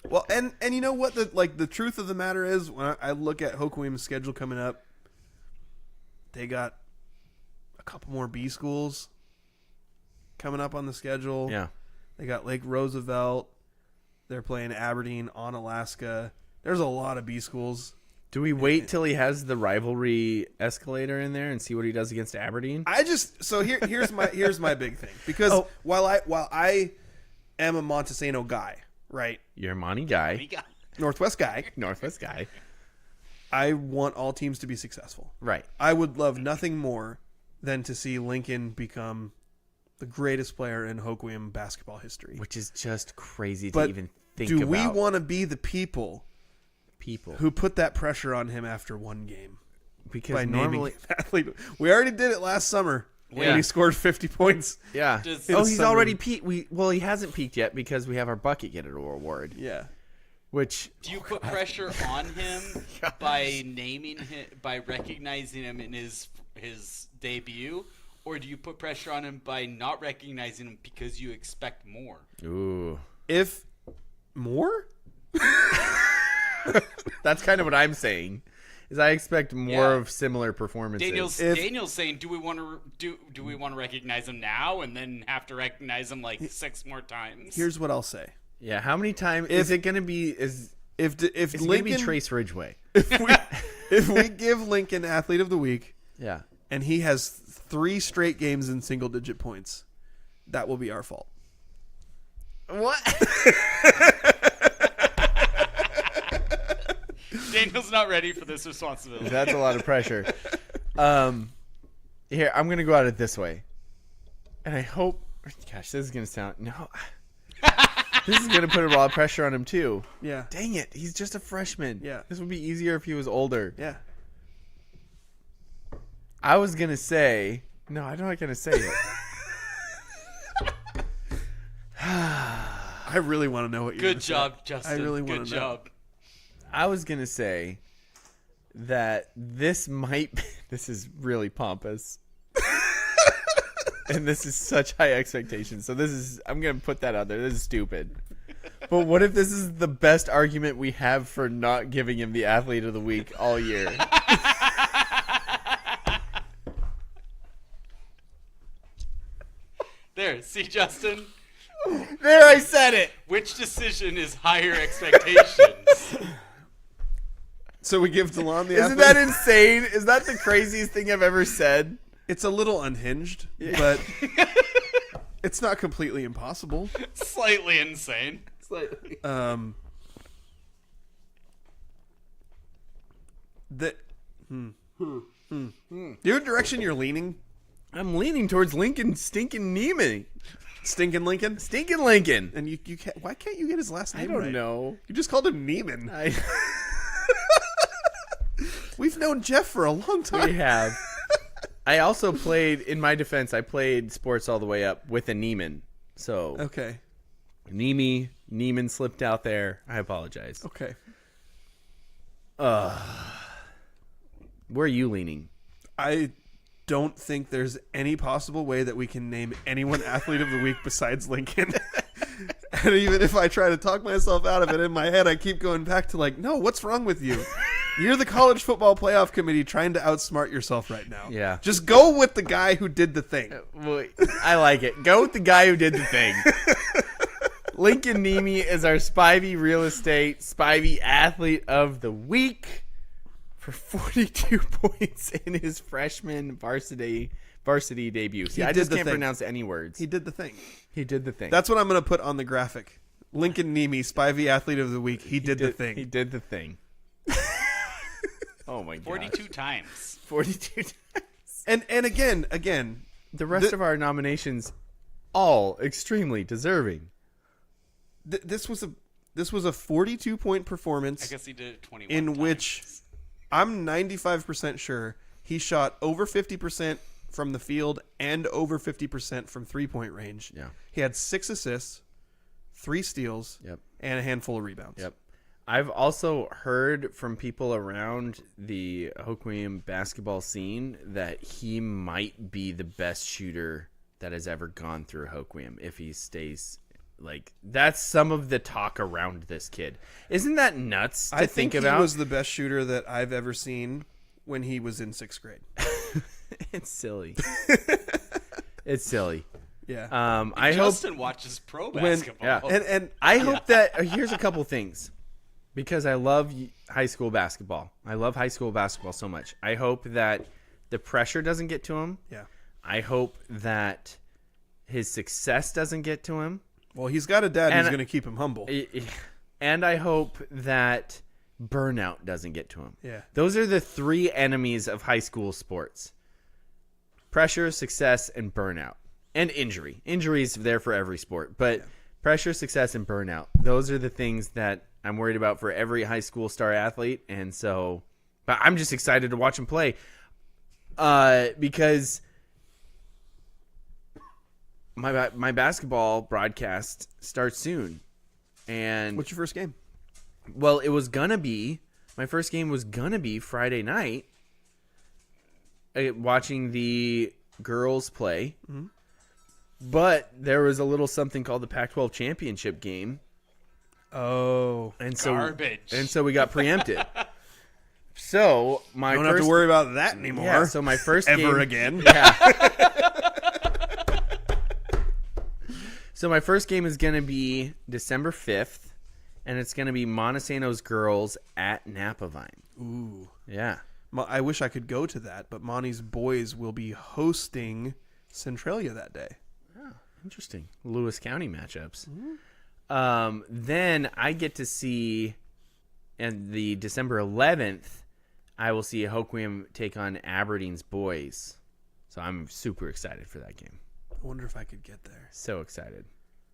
Well, and you know what the truth of the matter is, when I look at Hoquiam's schedule coming up, they got a couple more B schools coming up on the schedule. Yeah. They got Lake Roosevelt. They're playing Aberdeen on Alaska. There's a lot of B schools. Do we wait till he has the rivalry escalator in there and see what he does against Aberdeen? Here's my big thing, because while I am a Montesano guy, right? You're a Monty guy. Northwest guy. Northwest guy. I want all teams to be successful. Right. I would love nothing more than to see Lincoln become the greatest player in Hoquiam basketball history. Which is just crazy But to even think about. do we want to be the people people who put that pressure on him after one game? Because By normally, naming him athlete. We already did it last summer when he scored 50 points. yeah. Does- He's summer. already peaked. He hasn't peaked yet because we have our bucket getter award. Yeah. Which Do you put pressure on him by naming him, by recognizing him in his debut, or do you put pressure on him by not recognizing him because you expect more? ooh, If more? that's kind of what I'm saying. Is I expect more of similar performances. Daniel's saying, do we want to recognize him now and then have to recognize him like 6 more times? Here's what I'll say. Yeah, how many times is it going to be? Is If it going to Lincoln, be Trace Ridgeway? if we give Lincoln Athlete of the Week Yeah. and he has 3 straight games in single-digit points, that will be our fault. What? Daniel's not ready for this responsibility. That's a lot of pressure. Here, I'm going to go at it this way. And I hope... Gosh, this is going to sound... No. This is going to put a lot of pressure on him, too. Yeah. Dang it. He's just a freshman. Yeah. This would be easier if he was older. Yeah. I was going to say... No, I'm not going to say it. I really want to know what you're Good gonna say. job, Justin. I really want Good to know. job. I was going to say that this might... This is really pompous. And this is such high expectations. So this is... I'm going to put that out there. This is stupid. But what if this is the best argument we have for not giving him the Athlete of the Week all year? There, see, Justin? There, I said it. Which decision is higher expectations? So we give DeLon the Isn't Athlete. that insane? Is that the craziest thing I've ever said? It's a little unhinged, but it's not completely impossible. Slightly insane. Your direction you're leaning, I'm leaning towards Lincoln Stinking Neimi. Stinking Lincoln, Stinking Lincoln. and you can't. Why can't you get his last name? I don't right? know. You just called him Neiman. We've known Jeff for a long time. We have. I also played, in my defense, I played sports all the way up with a Neiman. So, Okay. Neiman slipped out there. I apologize. Okay. Where are you leaning? I don't think there's any possible way that we can name anyone athlete of the week besides Lincoln. And even if I try to talk myself out of it in my head, I keep going back to like, no, what's wrong with you? You're the college football playoff committee trying to outsmart yourself right now. Yeah. Just go with the guy who did the thing. Well, I like it. Go with the guy who did the thing. Lincoln Neimi is our Spivey Real Estate Spivey Athlete of the Week for 42 points in his freshman varsity debut. See, I did just the can't thing. pronounce any words. He did the thing. He did the thing. That's what I'm going to put on the graphic. Lincoln Neimi, Spivey Athlete of the Week. He did the thing. He did the thing. Oh my god. 42 times. 42 times. And again, The rest of our nominations, all extremely deserving. this was a 42-point performance. I guess he did it 21 in times. which I'm 95% sure he shot over 50% from the field and over 50% from three-point range. Yeah. He had 6 assists, 3 steals, Yep. and a handful of rebounds. Yep. I've also heard from people around the Hoquiam basketball scene that he might be the best shooter that has ever gone through Hoquiam if he stays. Like, that's some of the talk around this kid. Isn't that nuts to I think about? he was the best shooter that I've ever seen when he was in 6th grade. It's silly. It's silly. Yeah. I hope Justin watches pro basketball. yeah. and I hope that here's a couple things, because I love high school basketball. I love high school basketball so much. I hope that the pressure doesn't get to him. yeah. I hope that his success doesn't get to him. Well, he's got a dad who's And- going to keep him humble. And I hope that burnout doesn't get to him. Yeah. Those are the 3 enemies of high school sports: pressure, success, and burnout. And injury. Injury is there for every sport. But pressure, success, and burnout. Those are the things that I'm worried about for every high school star athlete. And so, but I'm just excited to watch him play. Because my basketball broadcast starts soon. And What's your first game? well, it was gonna be my first game was gonna be Friday night, watching the girls play. Mm-hmm. But there was a little something called the Pac-12 championship game, Oh. and so Garbage. we got preempted. So my Don't first, have to worry about that anymore. Yeah, so my first ever game, again. Yeah. So my first game is gonna be December 5th, and it's gonna be Montesano's girls at Napavine. Ooh. Yeah. I wish I could go to that, but Monty's boys will be hosting Centralia that day. Interesting. Lewis County matchups. Then I get to see, and the December 11th, I will see Hoquiam take on Aberdeen's boys. So I'm super excited for that game. I wonder if I could get there. So excited.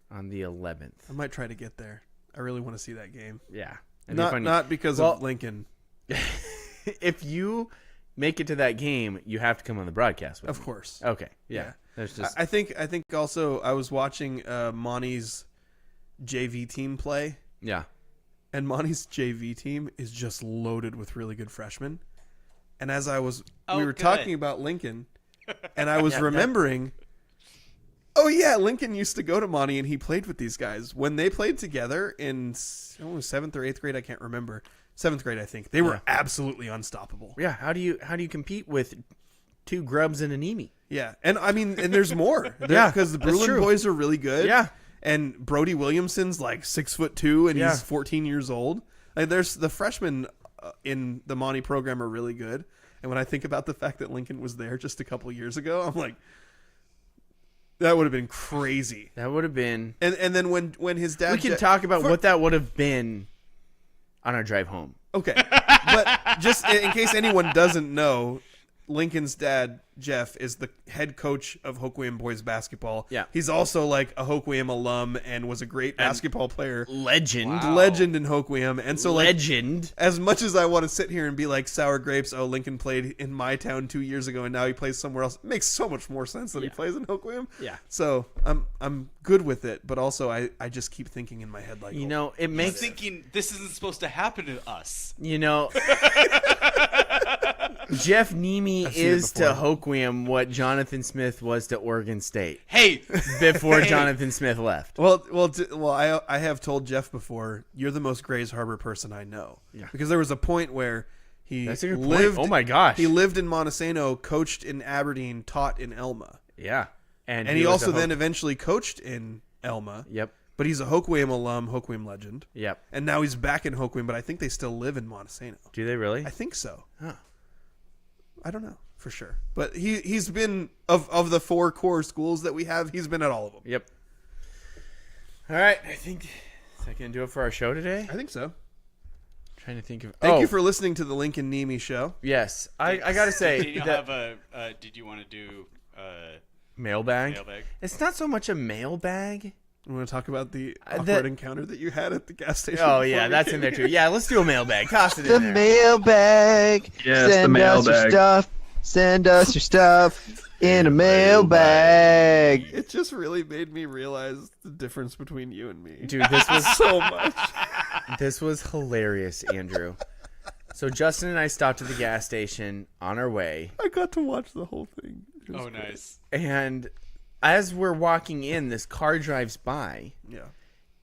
On the 11th. I might try to get there. I really want to see that game. Yeah. It'd be funny. Not because Well- of Lincoln. If you make it to that game, you have to come on the broadcast with Of me. course. Okay. Yeah. Yeah. There's just I think also I was watching Monty's JV team play, yeah. and Monty's JV team is just loaded with really good freshmen. And as we were good. talking about Lincoln, and I was remembering, oh yeah, Lincoln used to go to Monty and he played with these guys. When they played together in 7th or 8th grade, I can't remember. 7th grade, I think. They were absolutely unstoppable. Yeah. How do you compete with 2 grubs and a Neimi? Yeah, and I mean, and there's more. Yeah, because the that's Bruin true. boys are really good. Yeah. and Brody Williamson's like 6'2" and Yeah. he's 14 years old. Like, there's the freshmen in the Monty program are really good, And when I think about the fact that Lincoln was there just a couple years ago, I'm like, that would have been crazy. That would have been. And then when his dad, We can talk about what that would have been on our drive home. Okay, but just in case anyone doesn't know, Lincoln's dad, Jeff, is the head coach of Hoquiam boys basketball. Yeah. He's also like a Hoquiam alum and was a great basketball player. Legend. Legend in Hoquiam. And so, like, Legend. as much as I want to sit here and be like sour grapes, oh, Lincoln played in my town 2 years ago and now he plays somewhere else, it makes so much more sense that he plays in Hoquiam. Yeah. So I'm good with it, but also I just keep thinking in my head like, You know, it He's makes thinking this isn't supposed to happen to us. you know. Jeff Neimi seen it is to before. Hoquiam what Jonathan Smith was to Oregon State Hey, before Jonathan Smith left. Well, I have told Jeff before, you're the most Grays Harbor person I know. Yeah. Because there was a point where he That's a good lived. point. Oh my gosh. He lived in Montesano, coached in Aberdeen, taught in Elma, Yeah. and he was also a then eventually coached in Elma. Yep. But he's a Hoquiam alum, Hoquiam legend, Yep. and now he's back in Hoquiam. But I think they still live in Montesano. Do they really? I think so. Huh. I don't know for sure, but he's been of the 4 core schools that we have. He's been at all of them. Yep. All right. I think is that gonna do it for our show today? I think so. Trying to think of. Thank you for listening to the Lincoln Neimi show. Yes, I gotta say did you that have a? Did you want to do mailbag. mailbag? It's not so much a mailbag. You want to talk about the the- awkward encounter that you had at the gas station? Oh before yeah, we that's came in there here? too. Yeah, let's do a mailbag. Toss it The in there. mailbag. Yes, the Send us your mailbag. stuff. Send us your stuff in a mailbag. It just really made me realize the difference between you and me. Dude, this was So much. This was hilarious, Andrew. So Justin and I stopped at the gas station on our way, I got to watch the whole thing. It was Oh, great. nice. and as we're walking in, this car drives by, Yeah.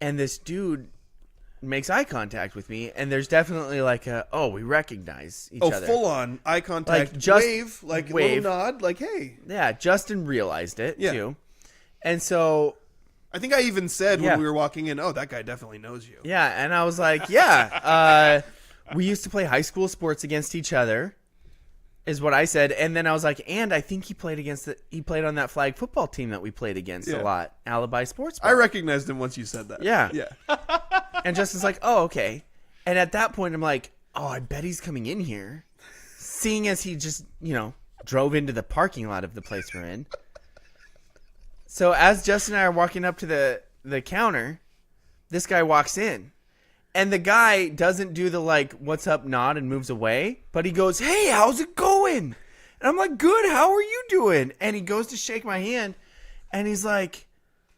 and this dude makes eye contact with me, and there's definitely like we recognize each Oh, other. full on eye contact. Like, just wave, like wave. a little nod, like hey. Yeah, Justin realized it Yeah. too. And so I think I even said Yeah. when we were walking in, oh, that guy definitely knows you. yeah, and I was like, yeah, we used to play high school sports against each other, is what I said. And then I was like, and I think he played on that flag football team that we played against a Yeah. lot, Alibi Sports I Bar. recognized him once you said that. Yeah. Yeah. And Justin's like, oh, okay. And at that point, I'm like, oh, I bet he's coming in here, seeing as he just, drove into the parking lot of the place we're in. So as Justin and I are walking up to the counter, this guy walks in. And the guy doesn't do the what's up nod and moves away, but he goes, hey, how's it going? And I'm like, good, how are you doing? And he goes to shake my hand, and he's like,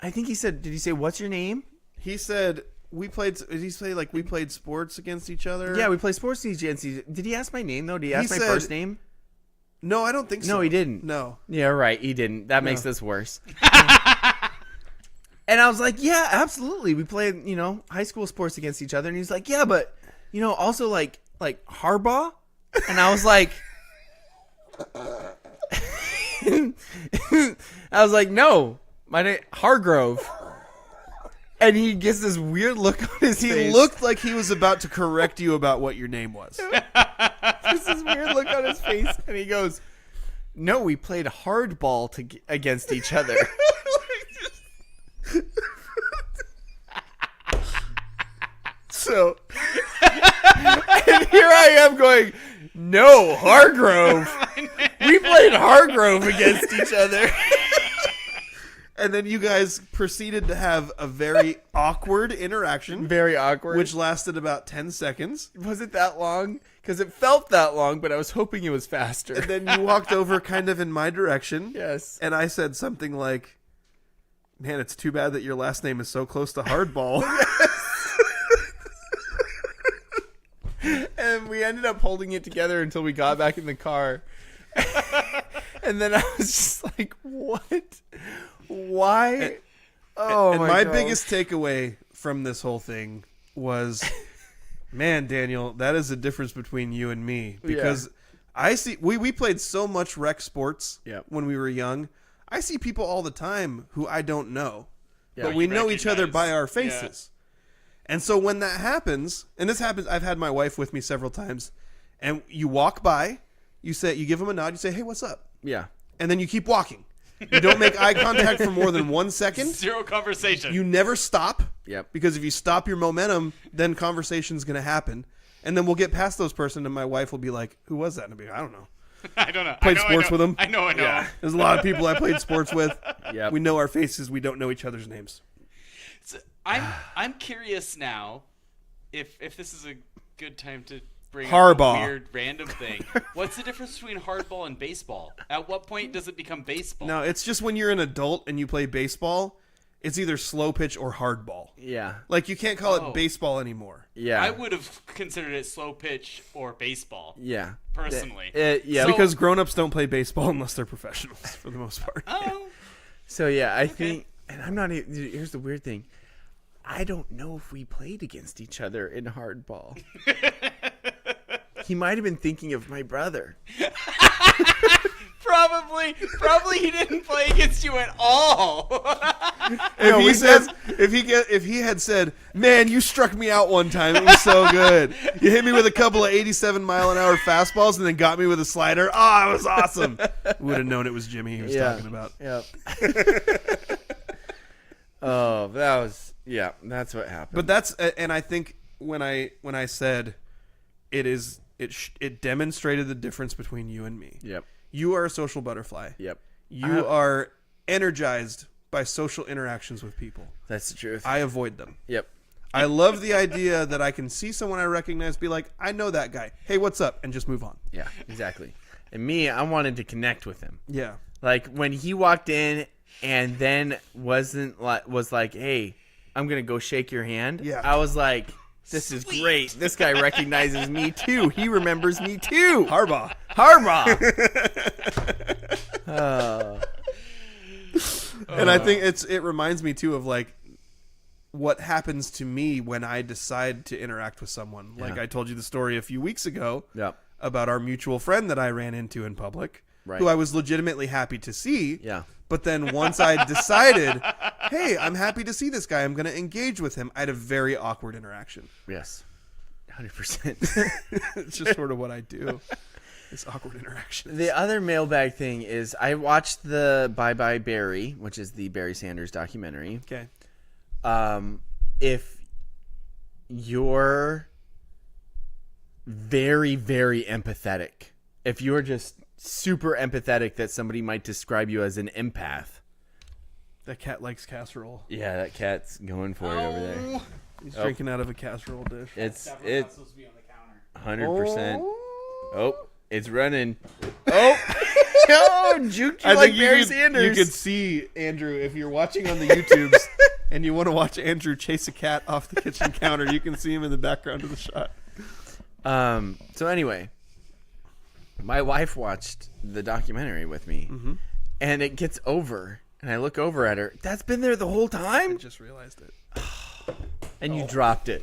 I think he said, did he say, what's your name? He said we played. Did he say we played sports against each other? Yeah, we play sports against. Did he ask my name, though? Did he ask my said- first name? No, I don't think so. No, he didn't. No. Yeah, right, he didn't. That makes this worse. And I was like, yeah, absolutely. We played, high school sports against each other. And he's like, yeah, but, also like Harbaugh. And I was like, no, my name Hargrove. And he gets this weird look on his face. He looked like he was about to correct you about what your name was. Just this weird look on his face. And he goes, no, we played hardball against each other. So And here I am going, no, Hargrove. We played Hargrove against each other. and then you guys proceeded to have a very awkward interaction, Very awkward. which lasted about 10 seconds. was it that long? Because it felt that long, but I was hoping it was faster. And then you walked over kind of in my direction. Yes. And I said something like, man, it's too bad that your last name is so close to hardball. And we ended up holding it together until we got back in the car. And then I was just like, what? Why? Oh, and my my gosh. biggest takeaway from this whole thing was, man, Daniel, that is the difference between you and me. Because I see, we played so much rec sports Yep. when we were young. I see people all the time who I don't know, Yeah. but we You know each other recognize. by our faces. And so when that happens, and this happens, I've had my wife with me several times, and you walk by, you give them a nod. You say, "Hey, what's up?" Yeah. And then you keep walking. You don't make eye contact for more than 1 second. Zero conversation. You never stop. Yep. Because if you stop your momentum, then conversation's going to happen. And then we'll get past those person, and my wife will be like, "Who was that?" And I'll be like, "I don't know." I don't know. Played I know, sports with them. I know. Yeah. There's a lot of people I played sports with. Yep. We know our faces. We don't know each other's names. So I'm curious now if this is a good time to bring Harbaugh. up a weird random thing. What's the difference between hardball and baseball? At what point does it become baseball? No, it's just when you're an adult and you play baseball, it's either slow pitch or hardball. Yeah. Like, you can't call it baseball anymore. Yeah. I would have considered it slow pitch or baseball. Yeah. Personally. Yeah. So- Because grown-ups don't play baseball unless they're professionals, for the most part. Oh. So yeah, I think, and I'm not even, here's the weird thing. I don't know if we played against each other in hardball. He might have been thinking of my brother. Probably he didn't play against you at all. If he had said, "Man, you struck me out one time. It was so good. You hit me with a couple of 87-mile-an-hour fastballs and then got me with a slider. Oh, it was awesome." Would have known it was Jimmy he was talking about. Yep. That's what happened. But and I think when I said it demonstrated the difference between you and me. Yep. You are a social butterfly. Yep. You are energized by social interactions with people. That's the truth. I avoid them. Yep. I love the idea that I can see someone I recognize, be like, "I know that guy. Hey, what's up?" and just move on. Yeah, exactly. And me, I wanted to connect with him. Yeah. Like when he walked in and then was like, "Hey, I'm going to go shake your hand." Yeah. I was like, "This is great. This guy recognizes me too. He remembers me too." Harbaugh. And I think it reminds me too of like what happens to me when I decide to interact with someone. Like I told you the story a few weeks ago about our mutual friend that I ran into in public, who I was legitimately happy to see. Yeah. But then once I decided, "Hey, I'm happy to see this guy. I'm going to engage with him," I had a very awkward interaction. Yes. 100%. It's just sort of what I do. It's awkward interactions. The other mailbag thing is I watched the Bye Bye Barry, which is the Barry Sanders documentary. Okay. If you're very, very empathetic, if you're just super empathetic that somebody might describe you as an empath. That cat likes casserole. Yeah, that cat's going for it over there. He's drinking out of a casserole dish. It's supposed to be on the counter. 100%. Oh, it's running. Oh, juke you like Barry Sanders. You could see Andrew if you're watching on the YouTubes and you want to watch Andrew chase a cat off the kitchen counter. You can see him in the background of the shot. So anyway, my wife watched the documentary with me, and it gets over, and I look over at her. That's been there the whole time? I just realized it. And you dropped it.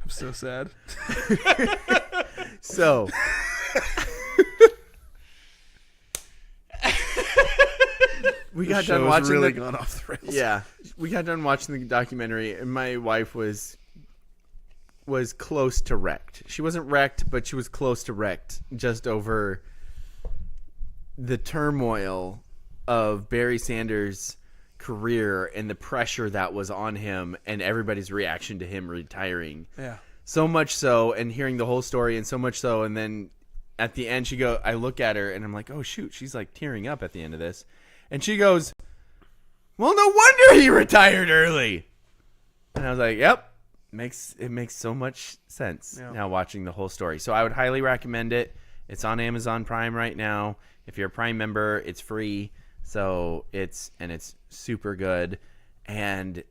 I'm so sad. So we got done watching really gone off the rails. Yeah, we got done watching the documentary, and my wife was close to wrecked. She wasn't wrecked, but she was close to wrecked just over the turmoil of Barry Sanders' career and the pressure that was on him and everybody's reaction to him retiring. Yeah. So much so, and hearing the whole story, and so much so, and then at the end I look at her and I'm like, oh shoot, she's like tearing up at the end of this. And she goes, well, no wonder he retired early. And I was like, yep, it makes so much sense now watching the whole story. So I would highly recommend it. It's on Amazon Prime right now. If you're a Prime member, it's free. So it's super good. And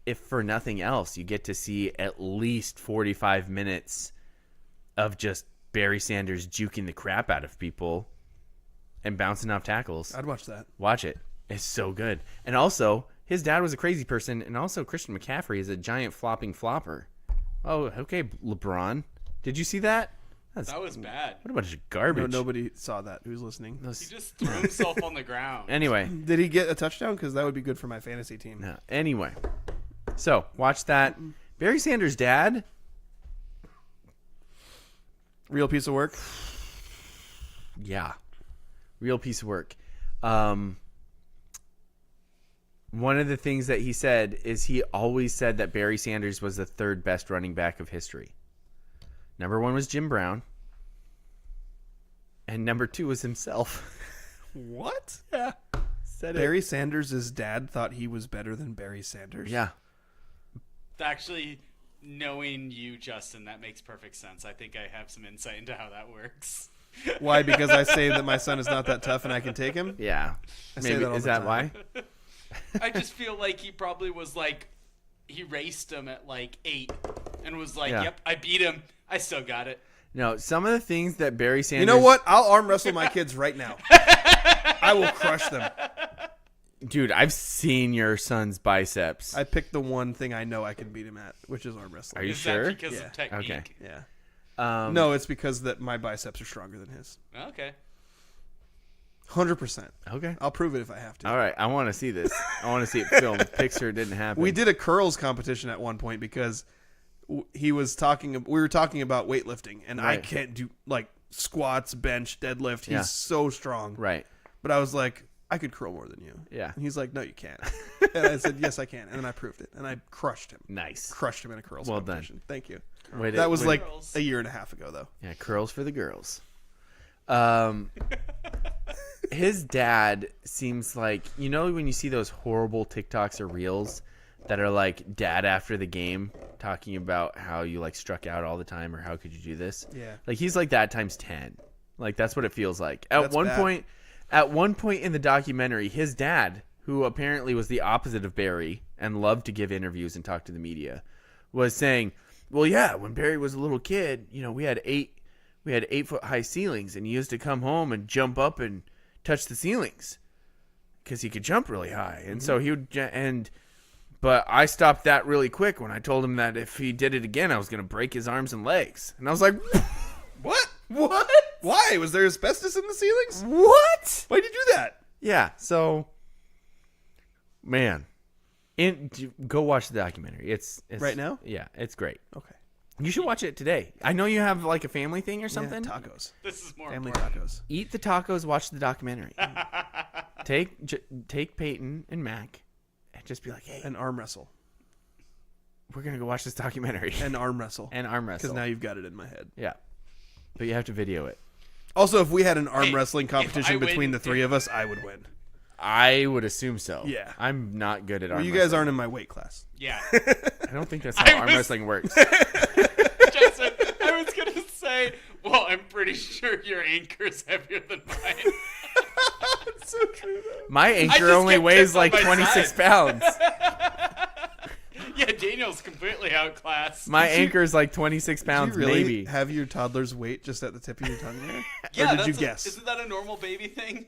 if for nothing else, you get to see at least 45 minutes of just Barry Sanders juking the crap out of people and bouncing off tackles. I'd watch that. Watch it. It's so good. And also, his dad was a crazy person, and also Christian McCaffrey is a giant flopping flopper. Oh, okay, LeBron. Did you see that? That was bad. What a bunch of garbage. No, nobody saw that. Who's listening? He just threw himself on the ground. Anyway. Did he get a touchdown? Because that would be good for my fantasy team. No. Anyway. So, watch that. Barry Sanders' dad. Real piece of work. Yeah. Real piece of work. One of the things that he said is he always said that Barry Sanders was the third best running back of history. Number 1 was Jim Brown. And number 2 was himself. What? Yeah. Said Barry Sanders' dad thought he was better than Barry Sanders. Yeah. Actually, knowing you, Justin, that makes perfect sense. I think I have some insight into how that works. Why? Because I say that my son is not that tough and I can take him? Yeah. I say that all Is the that time. why? I just feel like he probably was like, he raced him at like 8 and was like, Yeah. yep, I beat him. I still got it. No, some of the things that Barry Sanders... You know what? I'll arm wrestle my kids right now. I will crush them. Dude, I've seen your son's biceps. I picked the one thing I know I can beat him at, which is arm wrestling. Are you Is sure? that because Yeah. of technique? Okay. Yeah. No, it's because that my biceps are stronger than his. Okay. 100%. Okay. I'll prove it if I have to. All right. I want to see this. I want to see it filmed. Picture didn't happen. We did a curls competition at one point because we were talking about weightlifting, and I Right. can't do like squats, bench, deadlift. He's Yeah. so strong. Right. But I was like, I could curl more than you. Yeah. And he's like, no, you can't. And I said, yes, I can. And then I proved it, and I crushed him. Nice. Crushed him in a curls Well done. competition. Thank you. Way to- That was way like to- Curls. a year and a half ago, though. Yeah, curls for the girls. His dad seems like, you know, when you see those horrible TikToks or reels that are like dad after the game talking about how you like struck out all the time or how could you do this? Yeah. Like he's like that times 10. Like that's what it feels like. At That's one bad. point in the documentary, his dad, who apparently was the opposite of Barry and loved to give interviews and talk to the media, was saying, well, yeah, when Barry was a little kid, you know, we had 8-foot high ceilings, and he used to come home and jump up and touch the ceilings because he could jump really high. And so he would, but I stopped that really quick when I told him that if he did it again, I was going to break his arms and legs. And I was like, What? Why? Was there asbestos in the ceilings? what? Why'd you do that? Yeah. So, man, go watch the documentary. It's Right now? Yeah, it's great. Okay. You should watch it today. I know you have like a family thing or something. Yeah, tacos. This is more Family important. tacos. Eat the tacos, watch the documentary. Take Peyton and Mac and just be like, hey, And arm wrestle. we're going to go watch this documentary. And arm wrestle. And arm wrestle. Because now you've got it in my head. Yeah. But you have to video it. Also, if we had an arm Hey, wrdon't if I competition between win- the three of us, I would win. I would assume so. Yeah. I'm not good at arm Well, you guys wrestling. aren't in my weight class. Yeah. I don't think that's how arm was- wrestling works. Justin, I was going to say, well, I'm pretty sure your anchor's heavier than mine. That's so true, though. My anchor just only get weighs tipped on like my 26 side. pounds. Yeah, Daniel's completely outclassed. My anchor is like 26 Do pounds, you really maybe. have your toddler's weight just at the tip of your tongue there? yeah, or did you that's guess? Isn't that a normal baby thing?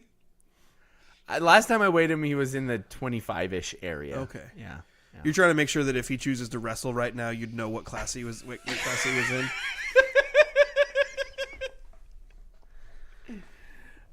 Last time I weighed him, he was in the 25-ish area. Okay. Yeah. You're trying to make sure that if he chooses to wrestle right now, you'd know what class he was, what class he was in.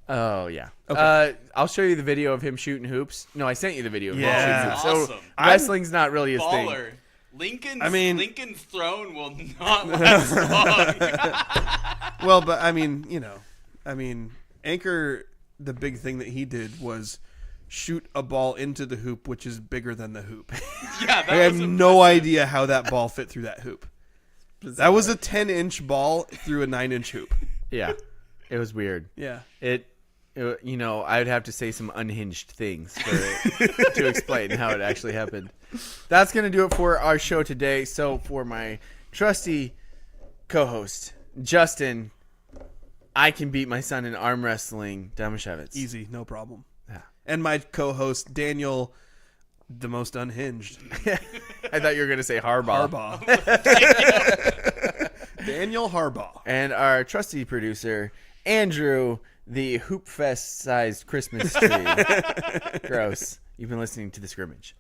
Oh, yeah. Okay. I'll show you the video of him shooting hoops. No, I sent you the video of Yeah. him shooting hoops. So Awesome. wrestling's not really his thing. Baller. Lincoln's throne will not last long. Well, but I mean, Anchor, the big thing that he did was shoot a ball into the hoop, which is bigger than the hoop. Yeah, that I have was no idea how that ball fit through that hoop. That was a 10-inch ball through a 9-inch hoop. Yeah. It was weird. Yeah. I'd have to say some unhinged things to explain how it actually happened. That's going to do it for our show today. So for my trusty co-host, Justin, I can beat my son in arm wrestling, Damashevitz. Easy, no problem. Yeah. And my co-host, Daniel, the most unhinged. I thought you were going to say Harbaugh. Daniel Harbaugh. And our trusty producer, Andrew, the Hoop Fest-sized Christmas tree. Gross. You've been listening to The Scrimmage.